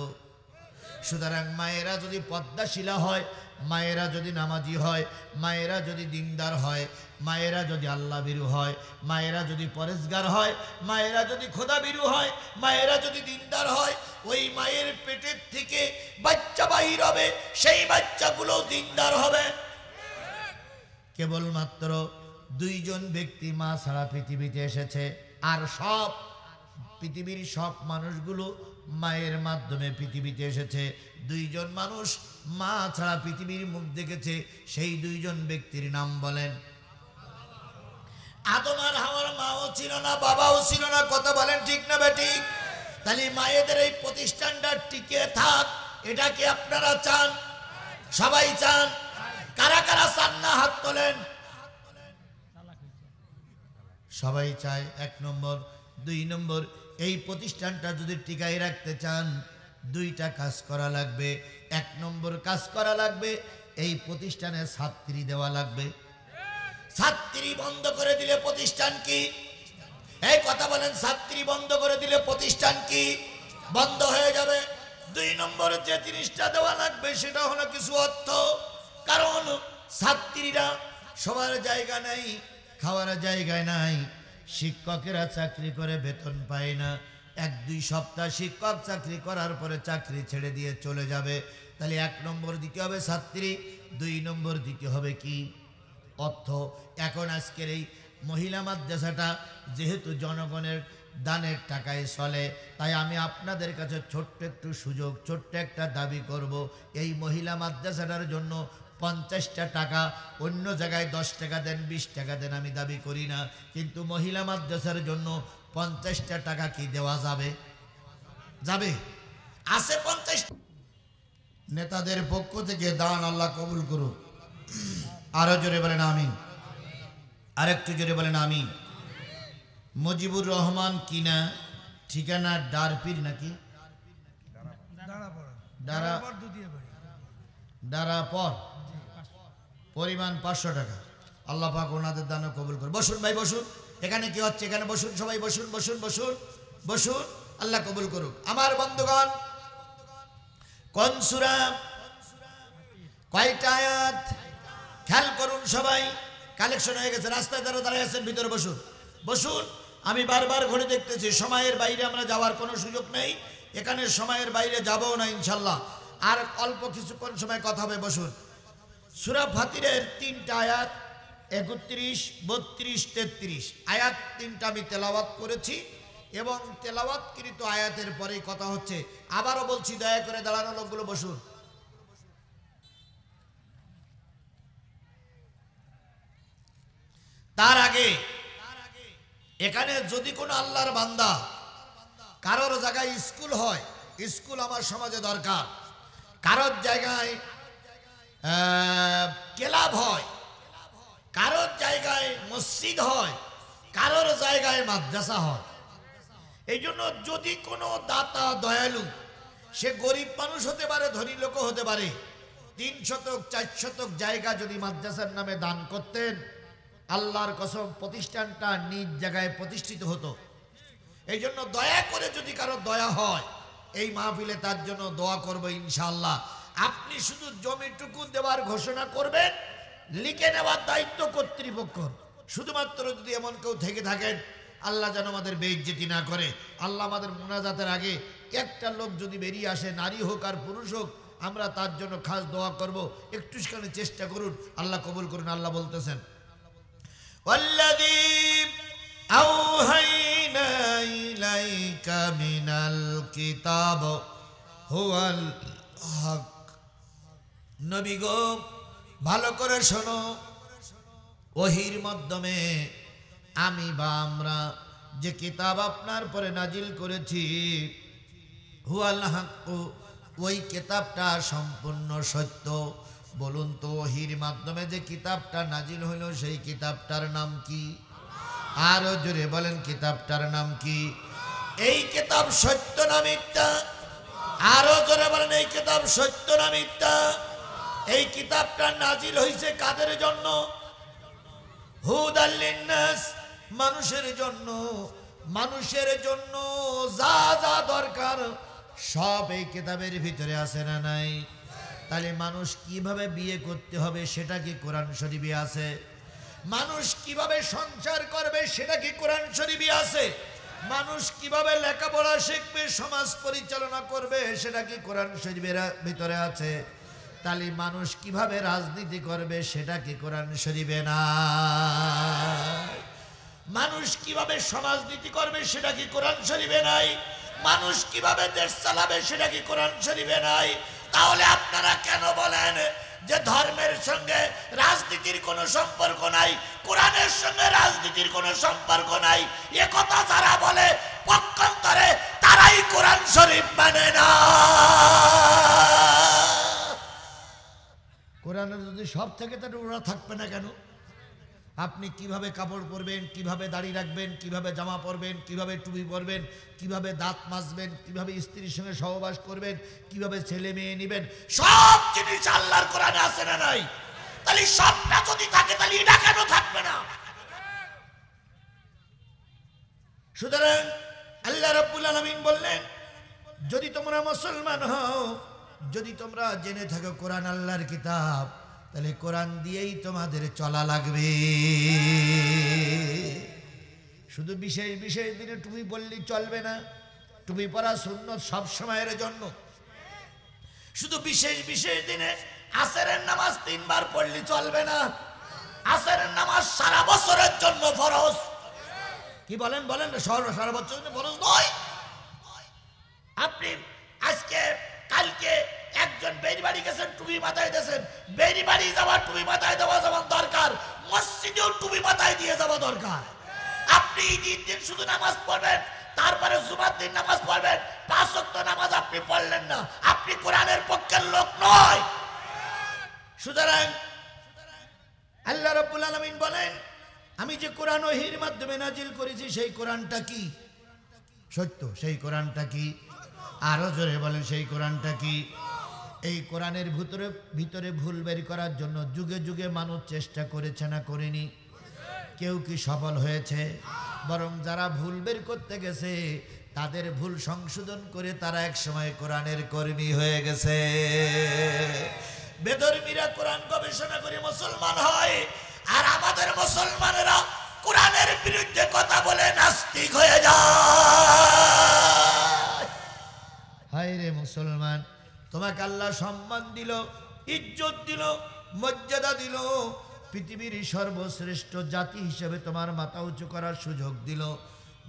সুতরাং মায়েরা যদি পদ্মাশীলা হয়, মায়েরা যদি নামাজি হয়, মায়েরা যদি দিনদার হয়, মায়েরা যদি আল্লাহ ভীরু হয়, মায়েরা যদি পরেশগার হয়, মায়েরা যদি খোদা ভীরু হয়, মায়েরা যদি দিনদার হয়, ওই মায়ের পেটের থেকে বাচ্চা বাহির হবে, সেই বাচ্চাগুলো দিনদার হবে। কেবলমাত্র দুইজন ব্যক্তি মা ছাড়া পৃথিবীতে এসেছে, আর সব পৃথিবীর সব মানুষগুলো মায়ের মাধ্যমে পৃথিবীতে এসেছে। দুইজন মানুষ মা ছাড়া পৃথিবীর মুখ দেখেছে, সেই দুইজন ব্যক্তির নাম বলেন। আদম আর হাওয়ার মাও ছিল না, বাবাও ছিল না, কথা বলেন ঠিক না বেঠিক? তাহলে মায়েদের এই প্রতিষ্ঠানটা টিকে থাক, এটা কি আপনারা চান? সবাই চান? কারা কারা চান না হাত তোলেন। সবাই চায়, এক নম্বর। দুই নম্বর, এই প্রতিষ্ঠানটা যদি টিকাই রাখতে চান দুইটা কাজ করা লাগবে। এক নম্বর কাজ করা লাগবে, এই প্রতিষ্ঠানে ছাত্রী দেওয়া লাগবে। ছাত্রী বন্ধ করে দিলে প্রতিষ্ঠান কি? এই কথা বলেন, ছাত্রী বন্ধ করে দিলে প্রতিষ্ঠান কি? বন্ধ হয়ে যাবে। দুই নম্বর যে জিনিসটা দেওয়া লাগবে সেটা হলো কিছু অর্থ। কারণ ছাত্রীরা সবার জায়গা নেই, খাওয়ার জায়গায় নাই। শিক্ষকেরা চাকরি করে বেতন পায় না, 1-2 সপ্তাহ শিক্ষক চাকরি করার পরে চাকরি ছেড়ে দিয়ে চলে যাবে। তাহলে 1 নম্বর দিতে হবে ছাত্রী, 2 নম্বর দিতে হবে কি? অর্থ। এখন আজকের এই মহিলা মাদ্রাসাটা যেহেতু জনগণের দানের টাকায় চলে, তাই আমি আপনাদের কাছে ছোট্ট একটু সুযোগ, ছোট্ট একটা দাবি করব। এই মহিলা মাদ্রাসাটার জন্য 50টা টাকা, অন্য জায়গায় 10 টাকা দেন, 20 টাকা দেন, আমি দাবি করি না, কিন্তু মহিলা মাদ্রাসার জন্য 50টা টাকা কি দেওয়া যাবে? যাবে? আছে 50? নেতাদের পক্ষ থেকে দান আল্লাহ কবুল করুক। আরো জোরে বলেন আমিন। আরেকটু জোরে বলেন আমিন। মুজিবুর রহমান কিনা, ঠিকানা ডারপির নাকি ডারাপর, পরিমাণ 500 টাকা। আল্লাহ পাক ওনাদের দানও কবুল করুন। বসুন ভাই, বসুন। এখানে কি হচ্ছে? এখানে বসুন, সবাই বসুন, বসুন, বসুন, বসুন। আল্লাহ কবুল করুক। আমার বন্ধুগণ, কোন সূরা, কয়টা আয়াত খেয়াল করুন সবাই। কালেকশন হয়ে গেছে, রাস্তায় যারা দাঁড়িয়ে আছেন ভিতরে বসুন, বসুন। আমি বারবার ঘুরে দেখতেছি, সময়ের বাইরে আমরা যাওয়ার কোনো সুযোগ নেই। এখানে সময়ের বাইরে যাবও না ইনশাল্লাহ। আর অল্প কিছুক্ষণ সময় কথা হবে, বসুন। সূরা ফাতিরের 3টা আয়াত, 31, 32, 33 আয়াত 3টা আমি তেলাওয়াত করেছি, এবং তেলাওয়াতকৃত আয়াতের পরেই কথা হচ্ছে। আবারও বলছি, দয়া করে দাঁড়ানো লোকগুলো বসুন। তার আগে এখানে যদি কোনো আল্লাহর বান্দা কারোর জায়গায় স্কুল হয়, স্কুল আমার সমাজে দরকার। কারোর জায়গায় ক্লাব হয়, কারোর জায়গায় মসজিদ হয়, কারোর জায়গায় মাদ্রাসা হয়। এই জন্য যদি কোনো দাতা দয়ালু, সে গরিব মানুষ হতে পারে, ধনী লোকও হতে পারে, 3 শতক 4 শতক জায়গা যদি মাদ্রাসার নামে দান করতেন, আল্লাহর কসম প্রতিষ্ঠানটা নিজ জায়গায় প্রতিষ্ঠিত হতো। এই জন্য দয়া করে যদি কারো দয়া হয়, এই মাহফিলে তার জন্য দোয়া করবো ইনশাআল্লাহ। আপনি শুধু জমিটুকু দেওয়ার ঘোষণা করবেন, লিখে নেওয়ার দায়িত্ব কর্তৃপক্ষ। শুধুমাত্র যদি এমন কেউ থেকে থাকেন, আল্লাহ যেন আমাদের বেইজ্জতি না করে। আল্লাহ আমাদের মুনাজাতের আগে একটা লোক যদি বেরিয়ে আসে, নারী হোক আর পুরুষ হোক, আমরা তার জন্য খাস দোয়া করব। একটু সেখানে চেষ্টা করুন, আল্লাহ কবুল করুন। আল্লাহ বলতেছেন, ওয়াল্লাযী আওহাইনা ইলাইকা মিনাল কিতাব হুয়াল হক। নবী গো, ভালো করে শোনো, ওহির মাধ্যমে আমি বা আমরা যে কিতাব আপনার পরে নাজিল করেছি, হুয়াল হক, ওই কিতাবটা সম্পূর্ণ সত্য। বলুন তো, ওহির মাধ্যমে যে কিতাবটা নাজিল হইল, সেই কিতাবটার নাম কি? আরো জোরে বলেন, কিতাবটার নাম কি? এই কিতাব সত্য না মিথ্যা? আরো জোরে বলেন, এই কিতাব সত্য না মিথ্যা? এই কিতাবটা নাজিল হইছে কাদের জন্য? হুদাল লিন্নাস, মানুষের জন্য। মানুষের জন্য যা যা দরকার সব এই কিতাবের ভিতরে আছে না নাই? তাহলে মানুষ কিভাবে বিয়ে করতে হবে সেটা কি কোরআন শরীফে আছে? মানুষ কিভাবে সংসার করবে সেটা কি কোরআন শরীফে আছে? মানুষ কিভাবে লেখাপড়া শিখবে, সমাজ পরিচালনা করবে সেটা কি কোরআন শরীফের ভিতরে আছে? তাহলে মানুষ কিভাবে রাজনীতি করবে সেটা কি কোরআন শরীফে না? মানুষ কিভাবে সমাজনীতি করবে সেটা কি কোরআন শরীফে নাই? মানুষ কিভাবে দেশ চালাবে সেটা কি কোরআন শরীফে নাই? তাহলে আপনারা কেন বলেন যে ধর্মের সঙ্গে রাজনীতির কোনো সম্পর্ক নাই, কোরআনের সঙ্গে রাজনীতির কোনো সম্পর্ক নাই? এ কথা যারা বলে পক্ষান্তরে তারাই কোরআন শরীফ মানে না। কোরআনের যদি সব থেকে তাহলে ওরা থাকবে না কেন? আপনি কিভাবে কাপড় পরবেন, কিভাবে দাড়ি রাখবেন, কিভাবে জামা পরবেন, কিভাবে টুপি পরবেন, কিভাবে দাঁত মাজবেন, কিভাবে স্ত্রীর সঙ্গে সহবাস করবেন, কিভাবে ছেলে মেয়ে নেবেন, সব জিনিস আল্লাহর কোরআনে আছে না নাই? তাহলে সবটা যদি থাকে তাহলে এটা কেন থাকবে না? সুতরাং আল্লাহ রাব্বুল আলামিন বললেন, যদি তোমরা মুসলমান হও, যদি তোমরা জেনে থাকো কোরআন আল্লাহর কিতাব, তাহলে কোরআন দিয়েই তোমাদের চলা লাগবে। শুধু বিশেষ বিশেষ দিনে টুপি পরলেই চলবে না। টুপি পরা সুন্নত সব সময়ের জন্য। শুধু বিশেষ বিশেষ দিনে আসরের নামাজ 3 বার পড়লে চলবে না। আসরের নামাজ সারা বছরের জন্য ফরজ। কি বলেন বলেন? সারা বছরের জন্য ফরজ নয়। আপনি আজকে কালকে একজন বেরি বাড়ি গেছেন, টুপি মাথায় দিয়েছেন, বেরি বাড়ি যাওয়ার টুপি মাথায় দেওয়া যেমন দরকার, মসজিদেও টুপি মাথায় দিয়ে যাওয়া দরকার। আপনি ঈদের দিন শুধু নামাজ পড়বেন, তারপরে জুমার দিন নামাজ পড়বেন, 5 ওয়াক্ত নামাজ আপনি পড়লেন না, আপনি কোরআনের পক্ষের লোক নয়। সুতরাং আল্লাহ রাব্বুল আলামিন বলেন, আমি যে কোরআন ওহীর মাধ্যমে নাজিল করেছি সেই কোরআনটা কি? সত্য। সেই কোরআনটা কি? আরো জোরে বলেন, সেই কোরআনটা কি? এই কোরআনের ভিতরে ভুল বের করার জন্য যুগে যুগে মানুষ চেষ্টা করেছে না করেনি? কেউ কি সফল হয়েছে? বরং যারা ভুল বের করতে গেছে তাদের ভুল সংশোধন করে তারা এক সময় কোরআনের কর্মী হয়ে গেছে। বেধর্মীরা কোরআন গবেষণা করে মুসলমান হয়, আর আমাদের মুসলমানেরা কোরআনের বিরুদ্ধে কথা বলে নাস্তিক হয়ে যায়। হায় রে মুসলমান, তোমাকে আল্লাহ সম্মান দিল, ইজ্জত দিল, মর্যাদা দিল, পৃথিবীর সর্বশ্রেষ্ঠ জাতি হিসেবে তোমার মাথা উঁচু করার সুযোগ দিল।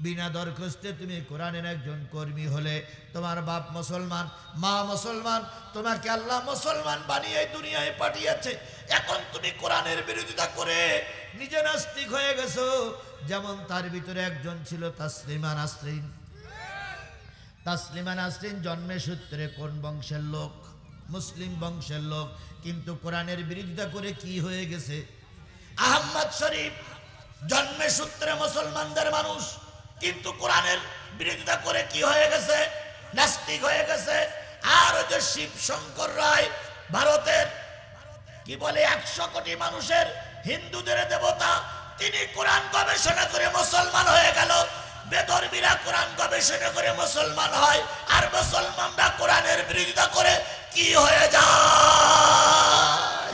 বিনা দরখাস্তে তুমি কোরআনের একজন কর্মী হলে। তোমার বাপ মুসলমান, মা মুসলমান, তোমাকে আল্লাহ মুসলমান বানিয়ে দুনিয়ায় পাঠিয়েছে। এখন তুমি কোরআনের বিরোধিতা করে নিজে নাস্তিক হয়ে গেছো। যেমন তার ভিতরে একজন ছিল তাসলিমা নাসরিন। তাসলিমা নাসরিন জন্মে সূত্রে কোন বংশের লোক? মুসলিম বংশের লোক, কিন্তু কোরআনের বিরোধিতা করে কি হয়ে গেছে? আহমদ শরীফ জন্মে সূত্রে মুসলমানদের মানুষ, কিন্তু কোরআনের বিরোধিতা করে কি হয়ে গেছে? নাস্তিক হয়ে গেছে। আর ওই যে শিব শঙ্কর রায়, ভারতের কি বলে 100 কোটি মানুষের হিন্দুদের দেবতা, তিনি কোরআন গবেষণা করে মুসলমান হয়ে গেল। বেধর্মীরা কোরআন গবেষণা করে মুসলমান হয়, আর মুসলমানরা কোরআনের বিরোধিতা করে কি হয়ে যায়?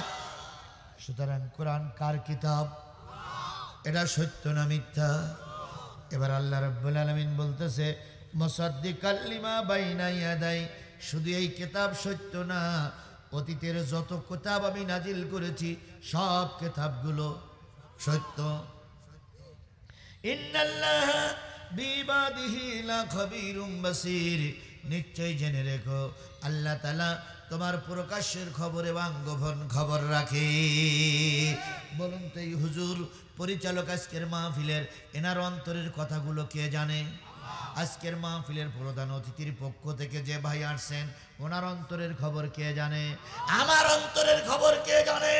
সুতরাং কোরআন কার কিতাব? এটা সত্য না মিথ্যা? এবার আল্লাহ রাব্বুল আলামিন বলতেছে, মুসাদ্দিকাল লিমা বাইনা ইয়াদাই, শুধু এই কিতাব সত্য না, অতীতের যত কিতাব আমি নাজিল করেছি সব কিতাবগুলো সত্য। ইন্নাল্লাহা বিবাদিহি লাখাবীরুম বাসীর, নিশ্চয় জেনে রেখো আল্লাহ তাআলা তোমার প্রকাশের খবর এবং গোপন খবর রাখে। বলুন তো এই হুজুর পরিচালক আজকের মাহফিলের, এনার অন্তরের কথাগুলো কে জানে? আজকের মাহফিলের প্রধান অতিথির পক্ষ থেকে যে ভাই আসছেন, ওনার অন্তরের খবর কে জানে? আমার অন্তরের খবর কে জানে?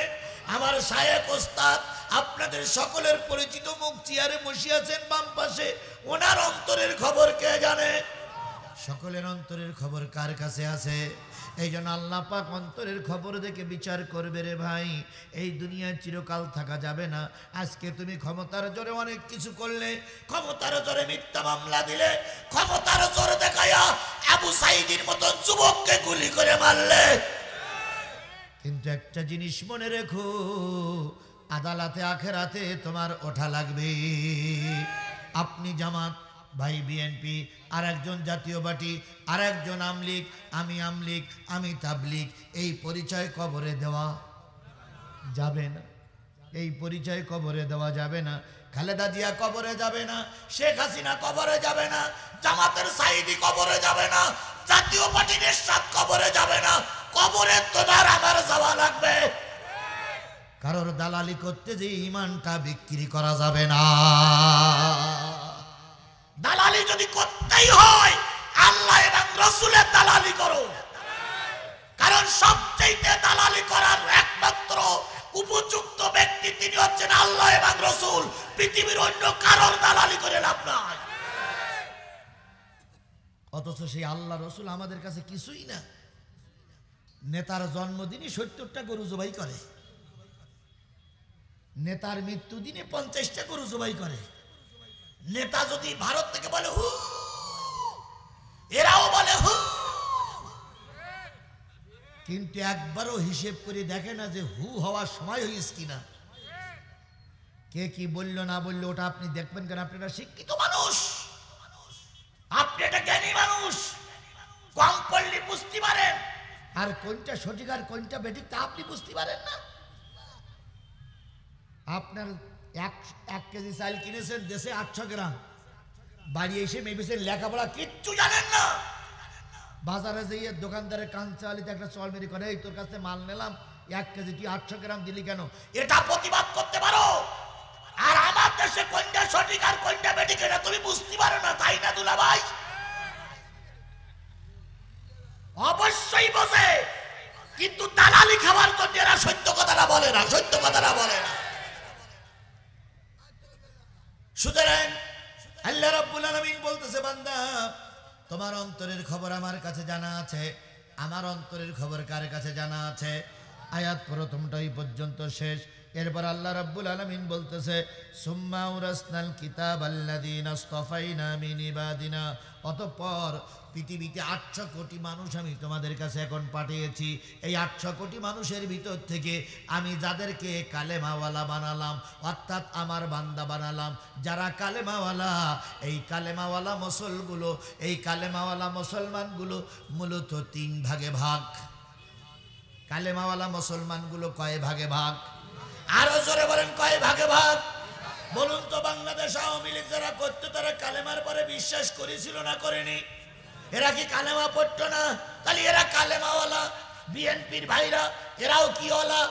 আমার শায়েখ ওস্তাদ, আপনাদের সকলের পরিচিত মুখ, চেয়ারে বসে আছেন বাম পাশে, ওনার অন্তরের খবর কে জানে? সকলের অন্তরের খবর কার কাছে আছে? এই জন্য আল্লাহ পাক অন্তরের খবর দেখে বিচার করবে রে ভাই। এই দুনিয়ায় চিরকাল থাকা যাবে না। আজকে তুমি ক্ষমতার জোরে অনেক কিছু করলে, ক্ষমতার জোরে মিথ্যা মামলা দিলে, ক্ষমতার জোরে দেখাইয়া আবু সাইদের মতন যুবককে গুলি করে মারলে, কিন্তু একটা জিনিস মনে রেখো, আদালতে আখেরাতে তোমার ওঠা লাগবে। আপনি জামাত, ভাই বিএনপি, আর একজন জাতীয় পার্টি, আর একজন আমলিগ, আমি আমলিগ, আমি তাবলিগ, এই পরিচয় কবরে দেওয়া যাবে না। এই পরিচয় কবরে দেওয়া যাবে না। খালেদা জিয়া কবরে যাবে না, শেখ হাসিনা কবরে যাবে না, জামাতের সাইদি কবরে যাবে না, জাতীয় পার্টির এরশাদ কবরে যাবে না। কবরে তোমার আমার যাওয়া লাগবে। কারোর দালালি করতে যে ঈমানটা বিক্রি করা যাবে না। দালালি যদি করতেই হয় আল্লাহ এবং রাসূলের দালালি করো, কারণ সবচেয়ে দালালি করার একমাত্র উপযুক্ত ব্যক্তি তিনি হচ্ছেন আল্লাহ এবং রাসূল। পৃথিবীর অন্য কারোর দালালি করে লাভ নাই। অথচ সেই আল্লাহ রাসূল আমাদের কাছে কিছুই না। নেতার জন্মদিনে ৭০টা গরু জবাই করে, নেতার মৃত্যুদিনে ৫০টা গরু জবাই করে। নেতা যদি ভারত থেকে বলে হু, এরাও বলে হু, কিন্তু একবারও হিসেব করে দেখে না যে হু হওয়ার সময় হয়েছে কিনা। কে কি বললো না বললো ওটা আপনি দেখবেন কেন? আপনি একটা শিক্ষিত মানুষ, আপনি একটা জ্ঞানী মানুষ, কম পড়লে বুঝতে পারেন, আর কোনটা সঠিক আর কোনটা বেঠিক তা আপনি বুঝতে পারেন না। আপনার এক কেজি চাল কিনেছেন দেশে ৮০০ গ্রাম, বাড়ি এসে মেপেছেন লেখাপড়া কিচ্ছু জানেন না। বাজারে যেয়ে দোকানদারের কান চালিতে একটা চল মেরি করে, এই তোর কাছে মাল নিলাম ১ কেজি, তুই ৮০০ গ্রাম দিলি কেন? এটা প্রতিবাদ করতে পারো। আর আমার দেশে কোনটা সঠিক আর কোনটা বেঠিক এটা তুমি বুঝতে পারো না, তাই না দুলা ভাই? অবশ্যই বোঝে, কিন্তু দালালি খাওয়ার জন্য এরা সত্য কথাটা বলে না, সত্য কথাটা বলে না। সুতরাং আল্লাহ রাব্বুল আলামিন বলতেছে, বান্দা তোমার অন্তরের খবর আমার কাছে জানা আছে। আমার অন্তরের খবর কার কাছে জানা আছে? আয়াত প্রথমটা এই পর্যন্ত শেষ। এরপর আল্লাহ রাব্বুল আলামিন বলতেছে, সুম্মা উরাসনাল কিতাবাল্লাযীনা ইসতাফাইনা মিন ইবাদিনা, অতঃপর পৃথিবীতে ৮০০ কোটি মানুষ আমি তোমাদের কাছে এখন পাঠিয়েছি। এই ৮০০ কোটি মানুষের ভিতর থেকে আমি যাদেরকে কালেমাওয়ালা বানালাম, অর্থাৎ আমার বান্দা বানালাম, যারা কালেমাওয়ালা, এই কালেমাওয়ালা মুসলগুলো, এই কালেমাওয়ালা মুসলমানগুলো মূলত ৩ ভাগে ভাগ। কালেমাওয়ালা মুসলমানগুলো কয় ভাগে ভাগ? আরো জোরে বলেন, কয় ভাগে ভাগ? বলুন তো। বাংলাদেশ আওয়ামী লীগ যারা করতো তারা কালেমার পরে বিশ্বাস করেছিল না করেনি? এরা কি কালেমা পড়তো না? তাহলে এরা কালেমাওয়ালা। বিএনপির ভাইরা এরাও কি ওয়ালা?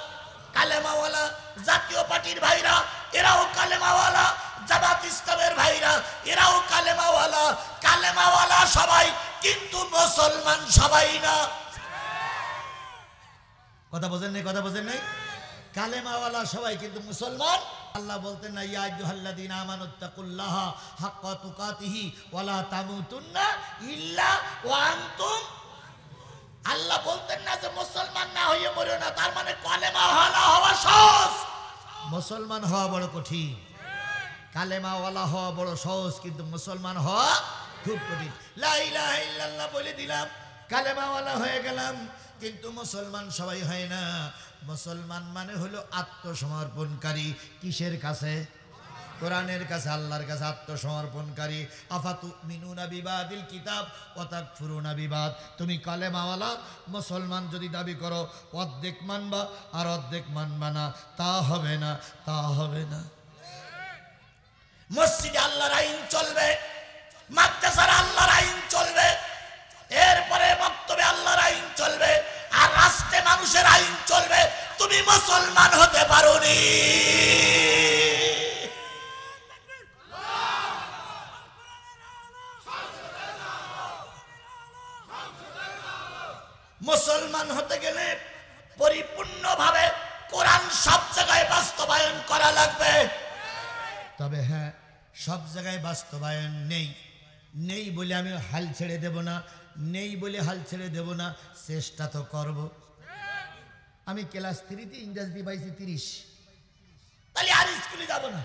কালেমাওয়ালা। জাতীয় পার্টির ভাইরা এরাও কালেমাওয়ালা। জামাত ইসলামের ভাইরা এরাও কালেমাওয়ালা। কালেমাওয়ালা সবাই, কিন্তু মুসলমান সবাই না। কথা বোঝেন নাই? কথা বোঝেন নাই? কালেমাওয়ালা সবাই, কিন্তু মুসলমান। আল্লাহ বলতেন না, ইয়া আইয়ুহাল্লাযীনা আমানুত্তাকুল্লাহা হাক্কা তুকাতিহি ওয়া লা তামুতুন্না ইল্লা ওয়া আনতুম। আল্লাহ বলতেন না যে মুসলমান না হয়ে মরিও না, তার মানে কালেমাওয়ালা হওয়া সহজ, মুসলমান হওয়া বড় কঠিন। কালেমাওয়ালা হওয়া বড় সহজ, কিন্তু মুসলমান হওয়া খুব কঠিন। লা ইলাহা ইল্লাল্লাহ বলে দিলাম, কালেমাওয়ালা হয়ে গেলাম, কিন্তু মুসলমান সবাই হয় না। মুসলমান মানে হলো আত্মসমর্পণকারী। কিসের কাছে? কোরআনের কাছে, আল্লাহর কাছে আত্মসমর্পণকারী। আফাতুমিনুনা বিবাদিল কিতাব ওয়া তাকফুরুনা বিবাদ। তুমি কালেমাওয়ালা মুসলমান যদি দাবি করো, অর্ধেক মানবা আর অর্ধেক মানবা না, তা হবে না, তা হবে না। মসজিদে আল্লাহর আইন চলবে, মাদ্রাসায় আল্লাহর আইন চলবে, এরপরে মক্তবে আল্লাহর আইন চলবে, আর রাষ্ট্রে মানুষের আইন চলবে। তুমি মুসলমান হতে পারোনি। মুসলমান হতে গেলে পরিপূর্ণভাবে কোরআন সব জায়গায় বাস্তবায়ন করা লাগবে। তবে হ্যাঁ, সব জায়গায় বাস্তবায়ন নেই। নেই বলে আমি হাল ছেড়ে দেব না, নেই বলে হাল ছেড়ে দেব না, চেষ্টা তো করব। আমি ক্লাস 3-তে ইংরেজি পাইছি 30, তাহলে আর স্কুলে যাব না।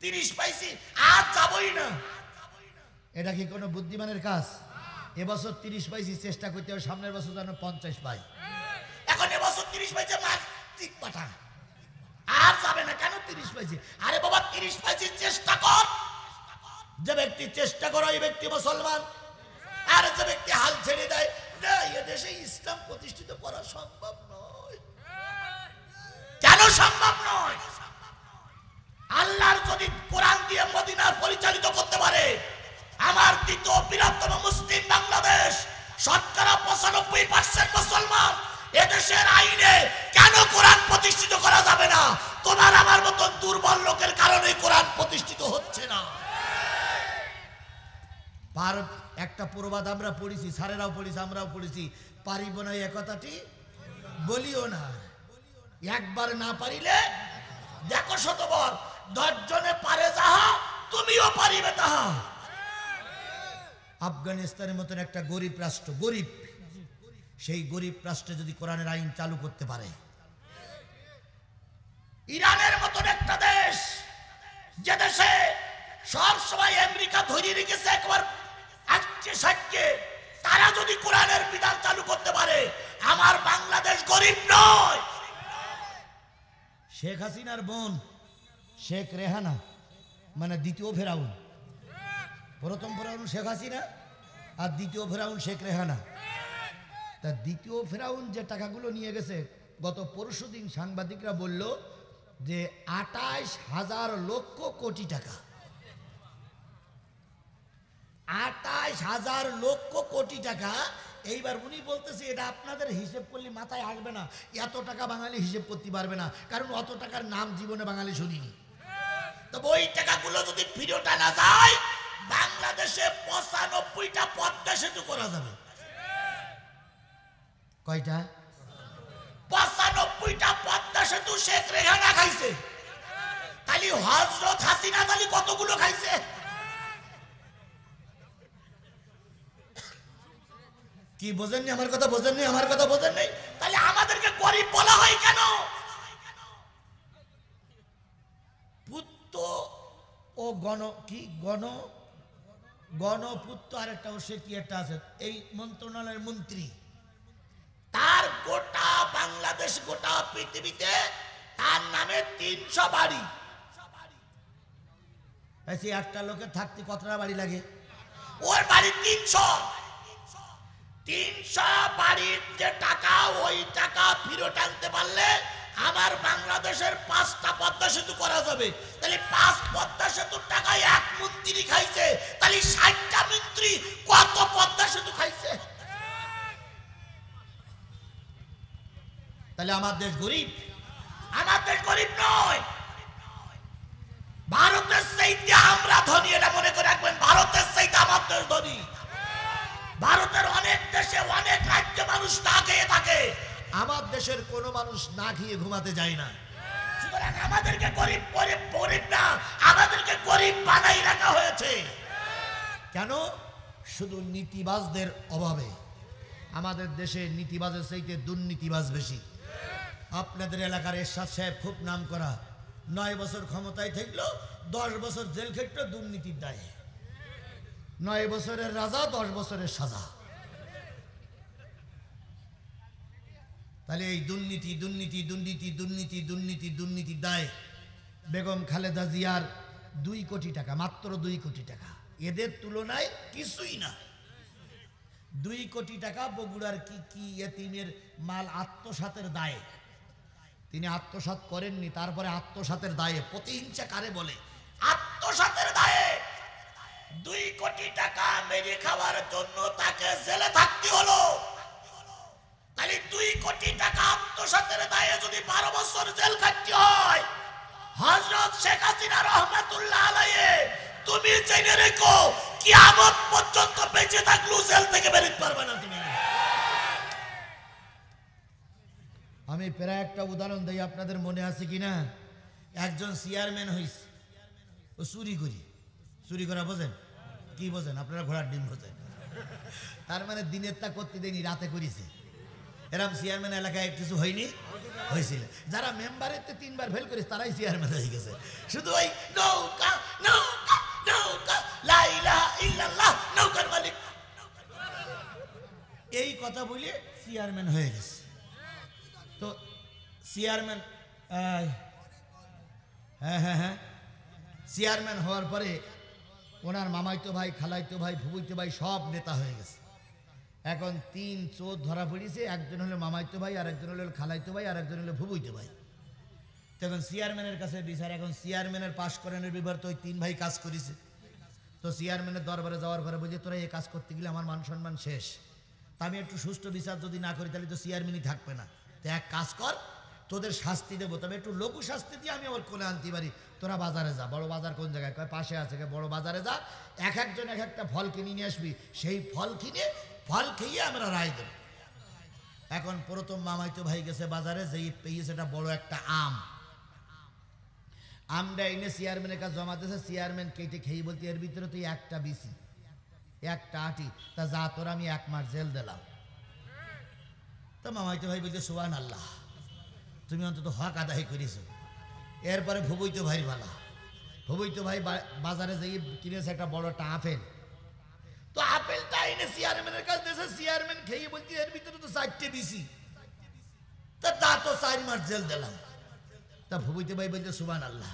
30 পাইছি, আর যাবই না। এটা কি কোনো বুদ্ধিমানের কাজ? এবছর 30 পাইছি, চেষ্টা করতে হবে সামনের বছর যেন 50 পাই। এখন এবছর 30 পাইছে, মাস্তিক পাঠা, আর যাবে না। কেন 30 পাইছি? আরে বাবা 30 পাইছি, চেষ্টা কর। যে ব্যক্তি চেষ্টা করে ওই ব্যক্তি মুসলমান। আর যে ব্যক্তি হাল ছেড়ে দেয়, এদেশে ইসলাম প্রতিষ্ঠিত করা সম্ভব নয়। কেন সম্ভব নয়? আল্লাহর যদি কোরআন দিয়ে মদিনা পরিচালিত করতে পারে, আমার দ্বিতীয় বৃহত্তম মুসলিম বাংলাদেশ, শতকরা 95% মুসলমান, এদেশের আইনে কেন কোরআন প্রতিষ্ঠিত করা যাবে না? তোমার আমার মতন দুর্বল লোকের কারণে কোরআন প্রতিষ্ঠিত হচ্ছে না। পার একটা প্রবাদ আমরা পড়েছি, স্যারেরাও পড়েছি, আমরাও পড়েছি, পারিব না এ কথাটি বলিও না। একবার না পারিলে দেখো শতবার, 10 জনে পারে যাহা তুমিও পারিবে তাহা। আফগানিস্তানের মতন একটা গরিব রাষ্ট্র, গরিব, সেই গরিব রাষ্ট্রে যদি কোরআনের আইন চালু করতে পারে, ইরানের মতন একটা দেশ, যে দেশে সব সময় আমেরিকা ধরে রেখেছে একবার 80-60কে, তারা যদি কোরআনের বিধান চালু করতে পারে, আমার বাংলাদেশ গরিব নয়। শেখ হাসিনার বোন শেখ রেহানা, মানে দ্বিতীয় ফেরাউন। প্রথম ফেরাউন শেখ হাসিনা, আর দ্বিতীয় ফেরাউন শেখ রেহানা। তা দ্বিতীয় ফেরাউন যে টাকাগুলো নিয়ে গেছে, গত পরশুদিন সাংবাদিকরা বলল যে 28,000 লক্ষ কোটি টাকা। 28,000 লক্ষ কোটি টাকা। এইবার উনি বলতেছে এটা আপনাদের হিসেব করলে মাথায় আসবে না, এত টাকা বাঙালি হিসেব করতে পারবে না, কারণ অত টাকার নাম জীবনে বাঙালি শুনিনি। তো ওই টাকাগুলো যদি ফিরত আনা যায়, বাংলাদেশে 95টা পদ্মা সেতু করা যাবে। কয়টা? 95টা পদ্মা সেতু শেখ রেহানা খাইছে। তাহলে হযরত হাসিনা তাহলে কতগুলো খাইছে? কি বোঝেননি আমার কথা? বোঝেননি আমার কথা? বোঝেন নাই? তাহলে আমাদেরকে গরিব বলা হয় কেন? পুত্র ও গণ কি গণপুত্র, আর একটা সে কি একটা আছে এই মন্ত্রণালয়ের মন্ত্রী, তার গোটা বাংলাদেশ, গোটা পৃথিবীতে তার নামে 300 বাড়ি। একটা লোকের থাকতে কতটা বাড়ি লাগে? ওর বাড়ি 300 বাড়ির যে টাকা, ওই টাকা ফিরত আনতে পারলে আমার বাংলাদেশের 5টা পদ্মা সেতু করা যাবে। তাহলে 5 পদ্মা সেতুর টাকায় এক মন্ত্রী খাইছে, তাহলে 60টা মন্ত্রী কত পদ্মা সেতু খাইছে? তাহলে আমার দেশ গরিব? আমার দেশ গরিব নয়। ভারতের চাইতে আমরা ধনী, এটা মনে করে রাখবেন। ভারতের চাইতে আমার দেশ ধনী। ভারতের অনেক দেশে, অনেক রাজ্যে মানুষ না খেয়ে থাকে, আমার দেশের কোনো মানুষ না খেয়ে ঘুমাতে যায় না। সুতরাং আমাদেরকে গরিব না, আমাদেরকে গরিব বানাই রাখা হয়েছে। কেন? শুধু নীতিবাজদের অভাবে। আমাদের দেশে নীতিবাজের চাইতে দুর্নীতিবাজ বেশি। আপনাদের এলাকার এরশাদ সাহেব খুব নাম করা, 9 বছর ক্ষমতায় থাকলো, 10 বছর জেল খেটলো দুর্নীতির দায়ে। 9 বছরের রাজা, 10 বছরের সাজা। তাহলে এই দুর্নীতি দুর্নীতি দুর্নীতি দুর্নীতি দুর্নীতি দুর্নীতির দায় বেগম খালেদা জিয়ার 2 কোটি টাকা, মাত্র 2 কোটি টাকা, এদের তুলনায় কিছুই না। 2 কোটি টাকা বগুড়ার কি এতিমের মাল আত্মসাতের দায়ে। তিনি আত্মসাৎ করেননি, তারপরে আত্মসাতের দায়ে, প্রতিহিংসা কারে বলে? আত্মসাতের দায়ে 2 কোটি টাকা মেরে খাওয়ার জন্য তাকে জেলে থাকতে হলো। তাহলে 2 কোটি টাকা আত্মসাতের দায়ে যদি 12 বছর জেল খাটতে হয়, হযরত শেখ হাসিনা রহমাতুল্লাহ আলাইহি, তুমি জেনে রেখো কিয়ামত পর্যন্ত বেঁচে থাকলেও জেল থেকে বের হতে পারবে না তুমি। আমি প্রায় একটা উদাহরণ দেই, আপনাদের মনে আছে কিনা? একজন চেয়ারম্যান হইছে, ও চুরি করা বোঝেন, কি বোঝেন আপনারা? ঘোড়ার ডিম বোঝেন। তার মানে দিনের তা করতে দেয়নি, রাতে করেছে। এরকম চেয়ারম্যান এলাকায় কিছু হয়নি? হয়েছিল। যারা মেম্বারেতে 3 বার ফেল করেছে তারাই চেয়ারম্যান হয়ে গেছে। শুধু ওই নৌকা নৌকা নৌকা লা ইলাহা ইল্লাল্লাহ নৌকার মালিক এই কথা বলে চেয়ারম্যান হয়ে গেছে। তো চেয়ারম্যান চেয়ারম্যান হওয়ার পরে ওনার মামাইতো ভাই, খালাইতো ভাই, ফুবুইতো ভাই সব নেতা হয়ে গেছে। এখন 3 চোর ধরা পড়েছে। একজন হলো মামাইতো ভাই, আর একজন হলো খালাইতো ভাই, আর একজন হলো ফুবুইতো ভাই। তখন চেয়ারম্যানের কাছে বিচার। এখন চেয়ারম্যানের পাশ করানোর বিভার তো ওই 3 ভাই কাজ করেছে। তো চেয়ারম্যানের দরবারে যাওয়ার পরে বলছে, তোরা এই কাজ করতে গেলে আমার মান সম্মান শেষ। তা আমি একটু সুষ্ঠু বিচার যদি না করি তাহলে তো চেয়ারম্যানই থাকবে না। তো এক কাজ কর, তোদের শাস্তি দেবো, তবে একটু লঘু শাস্তি দিয়ে আমি ওর কোলে আনতে পারি। তোরা বাজারে যা। বড় বাজার কোন জায়গায়? কয় পাশে আছে। বড় বাজারে যা, এক একজন এক একটা ফল কিনে নিয়ে আসবি। সেই ফল কিনে ফল খেয়ে আমরা রায় দেব। এখন প্রথম মামাইতো ভাই গেছে বাজারে, যেই পেয়েছে এটা বড় একটা আমটা এনে চেয়ারম্যানের কাছে জমা দিয়েছে। চেয়ারম্যান কেটে খেয়ে বলতে, এর ভিতরে তুই একটা বিসি, একটা আটি, তা যা তোর আমি 1 মাস জেল দিলাম। তো মামাইতো ভাই বলছে, সুবহানাল্লাহ, তুমি অন্তত হক আদায় করেছো। এরপরে ভুবইতো ভাই বালা। ভুবইতো ভাই বাজারে যেয়ে কিনেছে একটা বড় একটা আপেল। তো আপেলটা এনে চেয়ারম্যানের কাছে দিয়েছে। চেয়ারম্যান খেয়ে বলছে, এর ভিতরে তো 4টে বিসি, তা তো 4 মাস জেল দিলাম। তা ভুবইতো ভাই বলছে, সুবহানাল্লাহ।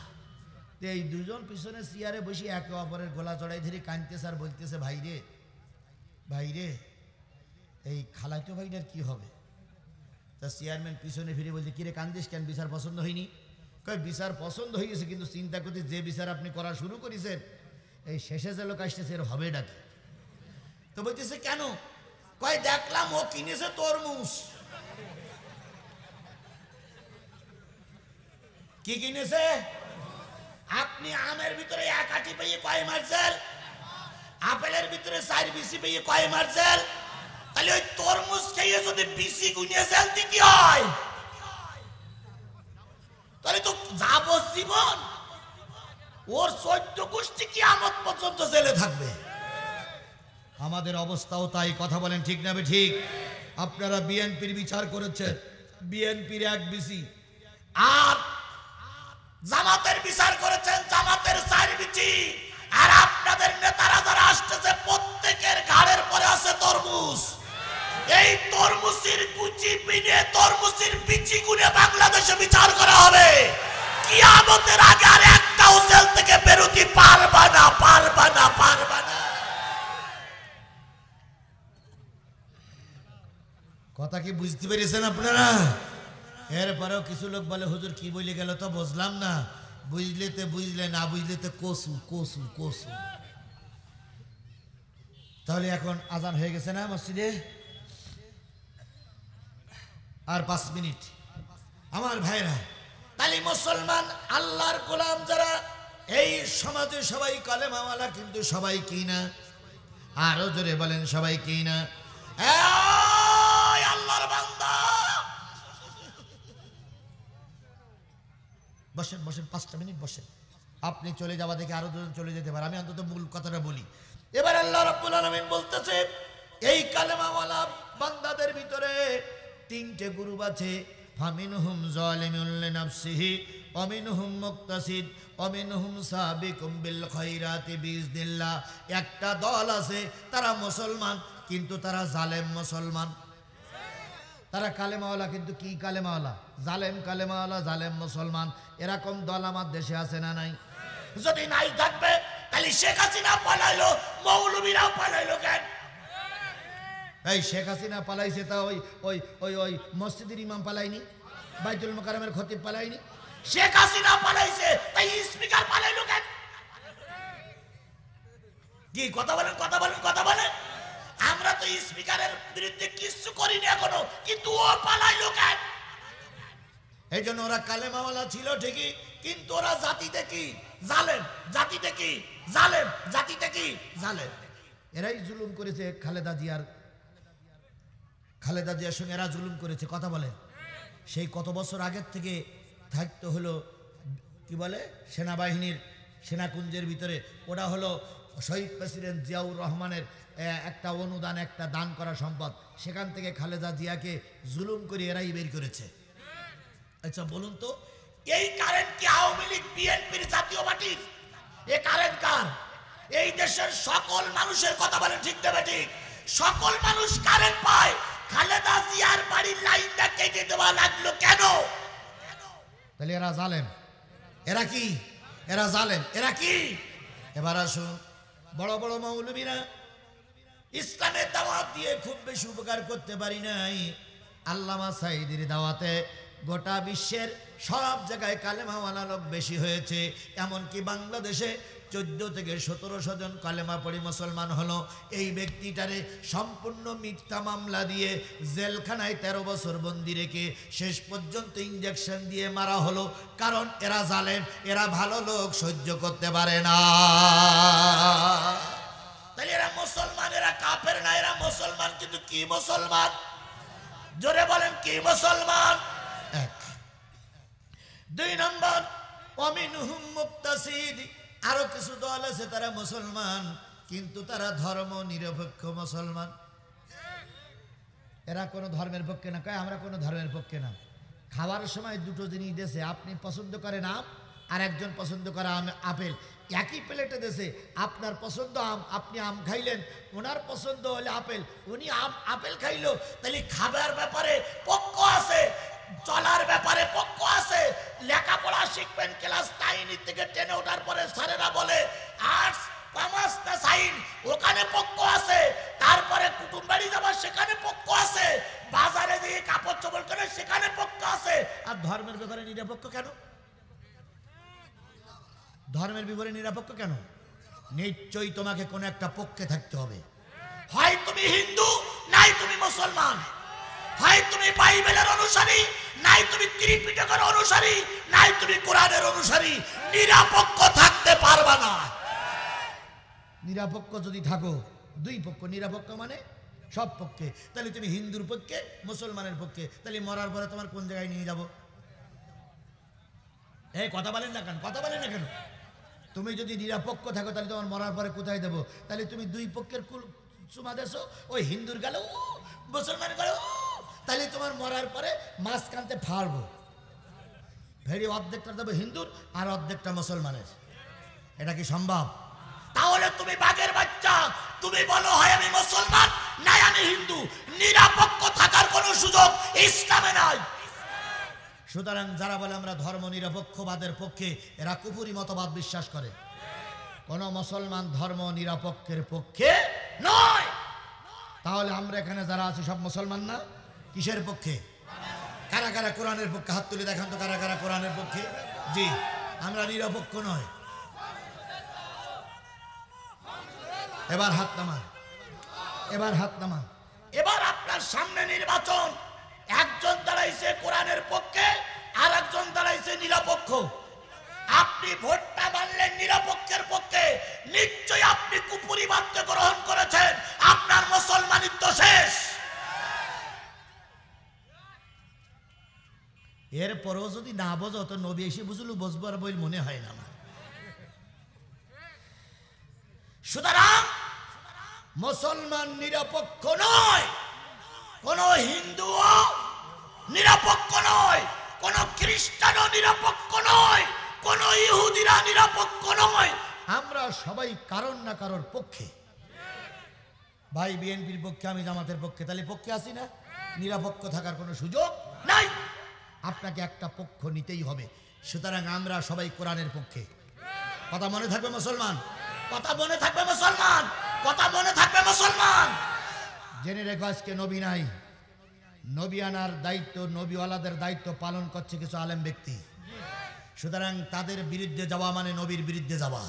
তো এই দুজন পিছনে চেয়ারে বসে একে অপরের গলা জড়াই ধরে কাঁদতেছে আর বলতেছে, ভাই রে ভাই রে, এই খালাইতো ভাইটার কি হবে? তা চেয়ারম্যান পিছনে ফিরে বলছে, কিরে কান্দিস কেন? বিচার পছন্দ হয়নি? কয় বিচার পছন্দ হয়ে গেছে, কিন্তু চিন্তা করতে যে বিচার আপনি করা শুরু করেছেন, এই শেষে যে লোক আসতেছে এর হবে ডাকে। তো বলতেছে কেন? কয় দেখলাম ও কিনেছে তরমুজ। কি কিনেছে? আপনি আমের ভিতরে 1 আটি পেয়ে কয় মাস জেল, আপেলের ভিতরে 4 বিসি পেয়ে কয় মাস জেল, তাহলে ওই তরমুজ খেয়ে যদি বিসি গুনিয়ে জেল দিতে হয় তাহলে তো যাবজ্জীবন ওর 14 গোষ্ঠী কিয়ামত পর্যন্ত জেলে থাকবে। আমাদের অবস্থাও তাই। কথা বলেন ঠিক না ঠিক? আপনারা বিএনপির বিচার করেছেন, বিএনপির 1 বিসি, আর জামাতের বিচার করেছেন, জামাতের 4 বিসি, আর আপনাদের নেতারা যারা আসতেছে প্রত্যেকের ঘাড়ের পরে আছে তরমুজ। এই তরমুজের কুচি পিনে তরমুজের বিচি গুনে বাংলাদেশে বিচার করা হবে। কিয়ামতের আগে আর একটাও জেল থেকে বেরোতে পারবা না, পারবা না, পারবা না। কথা কি বুঝতে পেরেছেন আপনারা? এরপরেও কিছু লোক বলে, হুজুর কি বলে গেল তো বুঝলাম না। বুঝলে তো বুঝলে, না বুঝলে তো কসু কসু কসু। তাহলে এখন আজান হয়ে গেছে না মসজিদে? আর 5 মিনিট। আমার ভাইরা, তাহলে মুসলমান আল্লাহর গোলাম যারা এই সমাজে সবাই কালেমাওয়ালা, কিন্তু সবাই কি না? আরো জোরে বলেন, সবাই কি না? আল্লাহর বান্দা বসেন বসেন, 5টা মিনিট বসেন। আপনি চলে যাওয়া দেখে আরো দুজন চলে যেতে পারে, আমি অন্তত মূল কথাটা বলি। এবার আল্লাহ রাব্বুল আলামিন বলতেছে, এই কালেমাওয়ালা বান্দাদের ভিতরে 3টে গ্রুপ আছে। ফামিনহুম যালিমুন লিনাফসিহি ওয়া মিনহুম মুকতাসিদ ওয়া মিনহুম সাবিকুম বিল খায়রাতি বিইজনিল্লাহ। একটা দল আছে, তারা মুসলমান কিন্তু তারা জালেম মুসলমান। তারা কালেমাওয়ালা কিন্তু কি কালেমাওয়ালা? জালেম কালেমাওয়ালা, জালেম মুসলমান। এরকম দল আমার দেশে আছে না নাই? যদি নাই থাকবে তাহলে শেখ হাসিনা পালাইলো, মৌলবীরাও পালাইলো কেন? এই শেখ হাসিনা পালাইছে, তা ওই ওই ওই ওই মসজিদের ইমাম পালাইনি, বাইতুল মুকাররমের খতিব পালাইনি। শেখ হাসিনা পালাইছে, তাই স্পিকার পালাইলো কেন? কি কথা বলেন, কথা বলেন, কথা বলেন। আমরা তো স্পিকারের বিরুদ্ধে কিছু করিনি এখনো, কিন্তু ও পালাইলো কেন? এই জন্য ওরা কালেমাওয়ালা ছিল ঠিকই, কিন্তু ওরা জাতিতে কি জালেম, জাতিতে কি জালেম, জাতিতে কি জালেম। এরাই জুলুম করেছে খালেদা জিয়ার সঙ্গে, এরা জুলুম করেছে। কথা বলেন, সেই কত বছর আগের থেকে থাকতে হলো কি বলে সেনাবাহিনীর সেনাকুঞ্জের ভিতরে, ওটা হলো শহীদ প্রেসিডেন্ট জিয়াউর রহমানের একটা অনুদান, একটা দান করা সম্পদ। সেখান থেকে খালেদা জিয়াকে জুলুম করে এরাই বের করেছে। আচ্ছা বলুন তো, এই কারেন্ট কি আওয়ামী লীগ বিএনপির জাতীয় পার্টির? এ কারেন্ট কার? এই দেশের সকল মানুষের কথা বলে, ঠিক দেবে ঠিক? সকল মানুষ কারেন্ট পায়, খালেদা জিয়ার বাড়ির লাইনটা কেটে দেওয়া লাগলো কেন? তাহলে এরা জালেম। এরা কি? এরা জালেম। এরা কি? এবার আসুন, বড় বড় মৌলবীরা ইসলামের দাওয়াত দিয়ে খুব বেশি উপকার করতে পারি নাই। আল্লামা সাঈদীর দাওয়াতে গোটা বিশ্বের সব জায়গায় কালেমাওয়ালা লোক বেশি হয়েছে। এমনকি বাংলাদেশে 14 থেকে 1700 জন কালেমা পড়ি মুসলমান হলো। এই ব্যক্তিটারে সম্পূর্ণ মিথ্যা মামলা দিয়ে জেলখানায় 13 বছর বন্দি রেখে শেষ পর্যন্ত ইঞ্জেকশন দিয়ে মারা হলো। কারণ এরা জালেম, এরা ভালো লোক সহ্য করতে পারে না। তাহলে এরা মুসলমান, এরা কাফের না, এরা মুসলমান। কিন্তু কি মুসলমান? জোরে বলেন, কি মুসলমান? এক। 2 নম্বর, ওয়ামিনহুম মুক্তাসিদ, আরো কিছু দল আছে তারা মুসলমান কিন্তু তারা ধর্ম নিরপেক্ষ মুসলমান। এরা কোনো ধর্মের পক্ষে না, কয় আমরা কোনো ধর্মের পক্ষে না। খাওয়ার সময় দুটো জিনিস দেশে, আপনি পছন্দ করেন আম, আর একজন পছন্দ করে আপেল। একই প্লেটে দেশে, আপনার পছন্দ আম, আপনি আম খাইলেন, ওনার পছন্দ হলে আপেল, উনি আপেল খাইলো। তাহলে খাবার ব্যাপারে পক্ষ আছে, চলার ব্যাপারে পক্ষ আছে। লেখাপড়া শিখবেন ক্লাস 9 থেকে 10 ওঠার পরে স্যারেরা বলে আর্টস কমার্স না সাইন্স, ওখানে পক্ষ আছে। তারপরে কুটুম বাড়ি যাবার সেখানে পক্ষ আছে। বাজারে গিয়ে কাপড় চোপড় করে সেখানে পক্ষ আছে। আর ধর্মের ব্যাপারে নিরপেক্ষ কেন? ধর্মের ব্যাপারে নিরপেক্ষ কেন? নিশ্চয়ই তোমাকে কোনো একটা পক্ষে থাকতে হবে। হয় তুমি হিন্দু, নাই তুমি মুসলমান। হয় তুমি বাইবেলের অনুসারী, নাই তুমি ত্রিপিটকের অনুসারী, নাই তুমি কোরআনের অনুসারী। নিরপেক্ষ থাকতে পারবা না। নিরপেক্ষ যদি থাকো, দুই পক্ষ, নিরপেক্ষ মানে সব পক্ষে। তাহলে তুমি হিন্দুর পক্ষে, মুসলমানের পক্ষে, তাহলে মরার পরে তোমার কোন জায়গায় নিয়ে যাব? এই কথা বলেন না কেন? কথা বলেন না কেন? তুমি যদি নিরপেক্ষ থাকো তাহলে তোমার মরার পরে কোথায় দেবো? তাহলে তুমি দুই পক্ষের চুমা দেছো, ওই হিন্দুর গেল, মুসলমান গেল, তাহলে তোমার মরার পরে মাঝখানতে ফাড়বো। ভেড়ি অর্ধেকটা দেবো হিন্দুর আর অর্ধেকটা মুসলমানের। এটা কি সম্ভব? তাহলে তুমি বাঘের বাচ্চা, তুমি বলো হয় আমি মুসলমান, নাই আমি হিন্দু। নিরপেক্ষ থাকার কোনো সুযোগ ইসলামে নাই। সুতরাং যারা বলে আমরা ধর্ম নিরপেক্ষবাদের পক্ষে, এরা কুফরি মতবাদ বিশ্বাস করে। কোন মুসলমান ধর্ম নিরপেক্ষের পক্ষে নয়। তাহলে আমরা এখানে যারা আছি সব মুসলমান না? কিসের পক্ষে? কারা কারা কোরআনের পক্ষে? হাত তুলে দেখান তো, কারা কারা কোরআনের পক্ষে? জি, আমরা নিরপেক্ষ নয়। এবার হাত নামান, এবার হাত নামান। এবার আপনার সামনে নির্বাচন, একজন দাঁড়াইছে কোরআনের পক্ষে, আর একজন দাঁড়াইছে নিরপেক্ষ। আপনি ভোটটা মানলেন নিরপেক্ষের পক্ষে, নিশ্চয়ই আপনি কুপুরিবাদকে গ্রহণ করেছেন, আপনার মুসলমানিত্ব শেষ। এরপরও যদি না বোঝো তো নবী এসে বুঝলো বুঝবো আর বই মনে হয় না আমার। সুতরাং মুসলমান নিরপেক্ষ নয়, কোন হিন্দুও নিরপেক্ষ নয়, কোন খ্রিস্টানও নিরপেক্ষ নয়, কোন ইহুদিরা নিরপেক্ষ নয়। আমরা সবাই কারণ না কারোর পক্ষে। ভাই বিএনপির পক্ষে, আমি জামাতের পক্ষে, তাহলে পক্ষে আছি না? নিরপেক্ষ থাকার কোনো সুযোগ নাই। আপনাকে একটা পক্ষ নিতেই হবে। সুতরাং আমরা সবাই কোরআনের পক্ষে। কথা মনে থাকবে মুসলমান, কথা মনে থাকবে মুসলমান, কথা মনে থাকবে মুসলমান। জেনে রেখো আজকে নবী নাই, নবী আনার দায়িত্ব, নবীওয়ালাদের দায়িত্ব পালন করছে কিছু আলেম ব্যক্তি। সুতরাং তাদের বিরুদ্ধে যাওয়া মানে নবীর বিরুদ্ধে যাওয়া।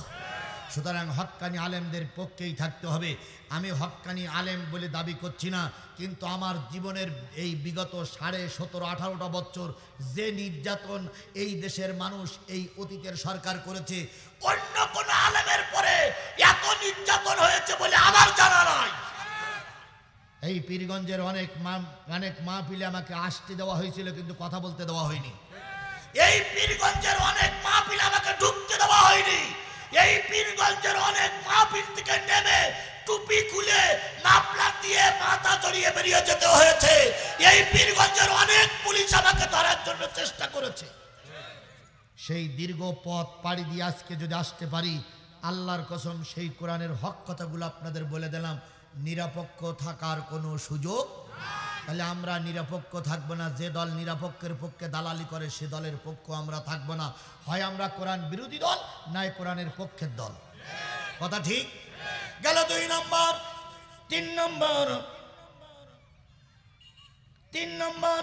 সুতরাং হক্কানি আলেমদের পক্ষেই থাকতে হবে। আমি হক্কানি আলেম বলে দাবি করছি না, কিন্তু আমার জীবনের এই বিগত 17.5-18টা বছর যে নির্যাতন এই দেশের মানুষ, এই অতীতের সরকার করেছে, অন্য কোন আলেমের পরে এত নির্যাতন হয়েছে বলে আমার জানা নাই। এই পীরগঞ্জের অনেক মাহফিলে আমাকে আসতে দেওয়া হয়েছিল, কিন্তু কথা বলতে দেওয়া হয়নি। এই পীরগঞ্জের অনেক মাহফিলে আমাকে ঢুকতে দেওয়া হয়নি। এই পীরগঞ্জের অনেক মাহফিল থেকে নেমে টুপি খুলে মাফলার দিয়ে মাথা জড়িয়ে বেরিয়ে যেতে হয়েছে। এই পীরগঞ্জের অনেক পুলিশ আমাকে ধরার জন্য চেষ্টা করেছে। সেই দীর্ঘ পথ পাড়ি দিয়ে আজকে যদি আসতে পারি, আল্লাহর কসম সেই কোরআনের হক কথাগুলো আপনাদের বলে দিলাম, নিরপেক্ষ থাকার কোনো সুযোগ। তাহলে আমরা নিরপেক্ষ থাকবো না। যে দল নিরপেক্ষের পক্ষে দালালি করে সে দলের পক্ষ আমরা থাকবো না। হয় আমরা কোরআন বিরোধী দল, নয় কোরআনের পক্ষের দল। কথা ঠিক গেল। 2 নম্বর। 3 নম্বর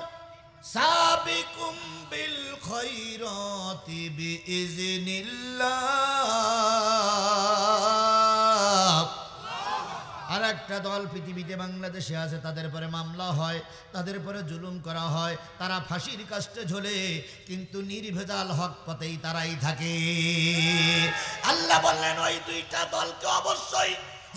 সাবিকুম বিল খায়রাতি বিইজনিল্লাহ। আর একটা দল পৃথিবীতে বাংলাদেশে আছে, তাদের পরে মামলা হয়, তাদের পরে জুলুম করা হয়, তারা ফাঁসির কাস্টে ঝোলে, কিন্তু নির্ভেজাল হক পথেই তারাই থাকে। আল্লাহ বললেন ওই 2টা দলকে অবশ্যই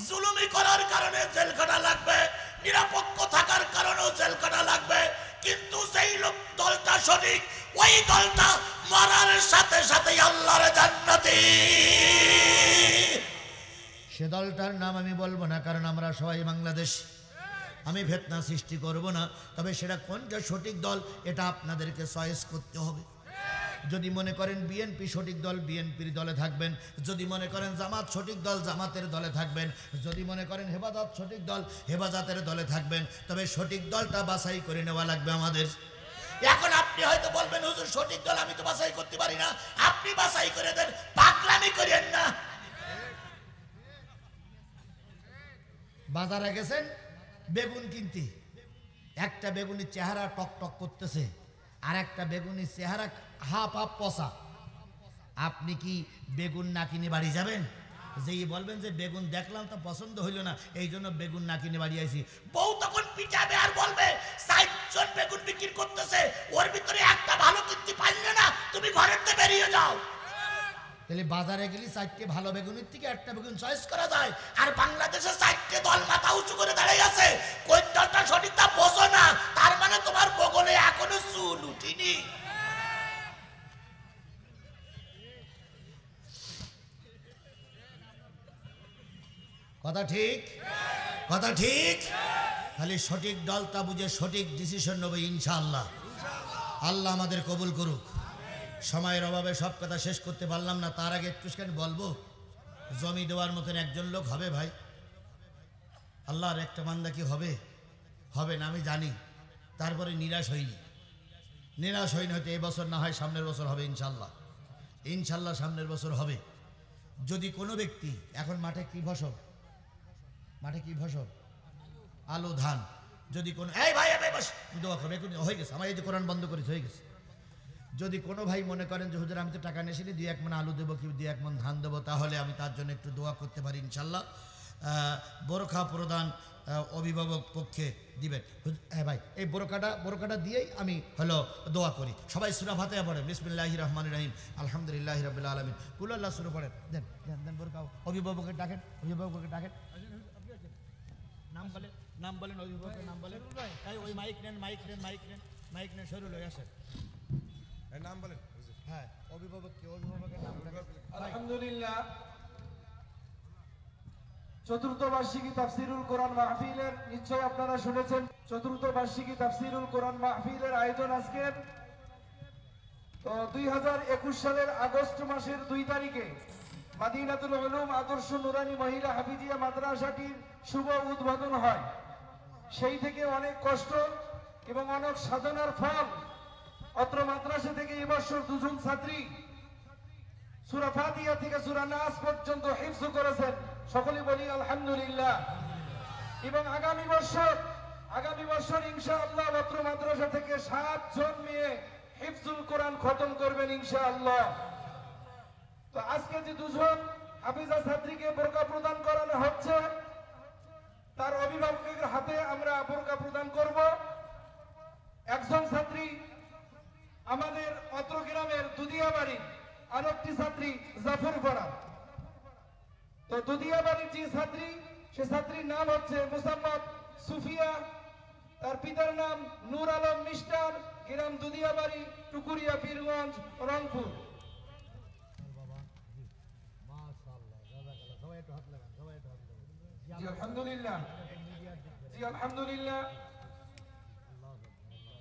জুলুমি করার কারণে জেল কাটা লাগবে, নিরপেক্ষ থাকার কারণেও জেল কাটা লাগবে, কিন্তু সেই দলটা সঠিক, ওই দলটা মরার সাথে সাথে আল্লাহর জান্নাতি। সে দলটার নাম আমি বলবো না, কারণ আমরা সবাই বাংলাদেশ। আমি ফিতনা সৃষ্টি করব না। তবে সেটা কোনটা সঠিক দল এটা আপনাদেরকে চয়েস করতে হবে। যদি মনে করেন বিএনপি সঠিক দল, বিএনপির দলে থাকবেন। যদি মনে করেন জামাত সঠিক দল, জামাতের দলে থাকবেন। যদি মনে করেন হেফাজত সঠিক দল, হেফাজতের দলে থাকবেন। তবে সঠিক দলটা বাছাই করে নেওয়া লাগবে আমাদের। এখন আপনি হয়তো বলবেন হুজুর সঠিক দল আমি তো বাছাই করতে পারি না। আপনি বাছাই করে দেন, পাগলামি করেন না। বাজারে গেছেন বেগুন কিনতে, একটা বেগুনির চেহারা টক টক করতেছে, আর একটা বেগুনির চেহারা হাফ পচা। আপনি কি বেগুন না কিনে বাড়ি যাবেন? যেই বলবেন যে বেগুন দেখলাম তো পছন্দ হইল না, এই জন্য বেগুন না কিনে বাড়ি আইছি, বউ তখন পিটাবে আর বলবে 60জন বেগুন বিক্রি করতেছে, ওর ভিতরে একটা ভালো কিনতে পারলে না, তুমি ঘরের থেকে বেরিয়ে যাও। তাহলে বাজারে গেলে 4টে ভালো বেগুনের থেকে একটা বেগুন চয়েস করা যায়। আর বাংলাদেশে 4টে দল মাথা উঁচু করে দাঁড়িয়ে আছে, কোন দলটা সঠিক তা বোঝো না, তার মানে তোমার বগলে এখনো চুল উঠিনি। কথা ঠিক, কথা ঠিক। খালি সঠিক দলটা বুঝে সঠিক ডিসিশন নেবে ইনশাআল্লাহ। আল্লাহ আমাদের কবুল করুক। সময়ের অভাবে সব কথা শেষ করতে পারলাম না, তার আগে একটুখানি বলবো, জমি দেওয়ার মতন একজন লোক হবে ভাই? আল্লাহর একটা বান্দা কি হবে? হবে না আমি জানি। তারপরে নিরাশ হয়নি, নিরাশ হয়নি। হয়তো এই বছর না হয় সামনের বছর হবে ইনশাল্লাহ। ইনশাল্লাহ সামনের বছর হবে। যদি কোনো ব্যক্তি এখন মাঠে কি ফসল, মাঠে কি ফসল? আলু, ধান। যদি কোনো এই ভাই বস দোয়া করো, এখন হয়ে গেছে আমার এই যে কোরআন বন্ধ করেছে, হয়ে গেছে। যদি কোনো ভাই মনে করেন যে হুজুর আমি তো টাকা নিয়েছিলি 2-1 মণ আলু দেবো কি 2-1 মণ ধান দেবো, তাহলে আমি তার জন্য একটু দোয়া করতে পারি ইনশাল্লাহ। বোরখা প্রদান অভিভাবক পক্ষে দিবেন। হ্যাঁ ভাই, এই বোরকাটা দিয়েই আমি হলো দোয়া করি। সবাই সূরা ফাতিহা পড়েন, বিসমিল্লাহির রহমানির রহিম, আলহামদুলিল্লাহি রাব্বিল আলামিন, কুল আল্লাহ সূরা পড়েন। দেন দেন দেন বোরকা। অভিভাবককে ডাকেন, অভিভাবককে ডাকেন। নাম বলেন, নাম বলেন, অভিভাবকের নাম বলেন। এই ওই মাইক নেন, মাইক নেন, মাইক নেন, মাইক নেন, শরীর হয়ে আসেন। নাম বলেন। হ্যাঁ, অভিভাবক কি? অভিভাবকের নাম। আলহামদুলিল্লাহ, চতুর্থ বার্ষিকী তাফসীরুল কোরআন মাহফিলের নিশ্চয় আপনারা শুনেছেন, চতুর্থ বার্ষিকী তাফসীরুল কোরআন মাহফিলের আয়োজন আজকের। তো 2021 সালের আগস্ট মাসের 2 তারিখে মাদিনাতুল উলুম আদর্শ নুরানী মহিলা হাফিজিয়া মাদ্রাসাটির শুভ উদ্বোধন হয়। সেই থেকে অনেক কষ্ট এবং অনেক সাধনার ফল অত্র মাদ্রাসা থেকে এবছর 2 জন ছাত্রী সূরা ফাতিহা থেকে সূরা নাস পর্যন্ত হিফজ করেছেন। সকলে বলি আলহামদুলিল্লাহ। এবং আগামী বছর ইনশাআল্লাহ অত্র মাদ্রাসা থেকে 7 জন মেয়ে হিফজুল কোরআন খতম করবেন ইনশাআল্লাহ। তো আজকে যে 2 জন হাফিজা ছাত্রীকে বোরকা প্রদান করানো হচ্ছে, তার অভিভাবকের হাতে আমরা বোরকা প্রদান করব। একজন ছাত্রী আমাদের অত্র গ্রামের দুদিয়াবাড়ি, আর একটি ছাত্রী জাফরপাড়া। তো দুদিয়াবাড়ির যে ছাত্রী, সে ছাত্রীর নাম হচ্ছে মুসাম্মদ সুফিয়া, তার পিতার নাম নূর আলম মিস্টার, গ্রাম দুদিয়াবাড়ি, টুকুরিয়া, পীরগঞ্জ, রংপুর। জি আলহামদুলিল্লাহ, জি আলহামদুলিল্লাহ।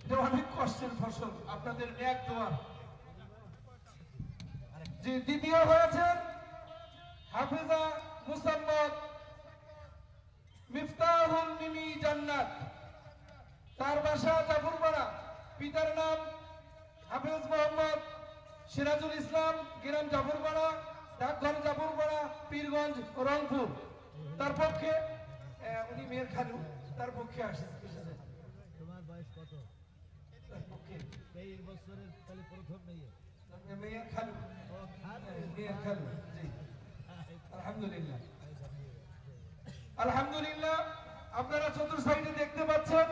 এটা অনেক কষ্টের ফসল, আপনাদের ন্যাক দোয়া। জি দ্বিতীয় হয়েছেন হাফেজা মুসাম্মদ মিফতাহুল মিমি জান্নাত, তার বাসা জাফরপাড়া, পিতার নাম হাফেজ মোহাম্মদ সিরাজুল ইসলাম, গ্রাম জাফরপাড়া, ডাকঘর জাফরপাড়া, পীরগঞ্জ, রংপুর। তার পক্ষে উনি মেয়ের খালু, তার পক্ষে আসেন। তোমার বয়স কত? তার পক্ষে 23 বছরের তাহলে প্রথম মেয়ে। মেয়ের খালু, ও খালু। মেয়ের খালু। জি আলহামদুলিল্লাহ, আলহামদুলিল্লাহ। আপনারা চতুর্থ সাইডে দেখতে পাচ্ছেন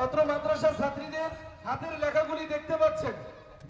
অত্র মাদ্রাসার ছাত্রীদের হাতের লেখাগুলি দেখতে পাচ্ছেন।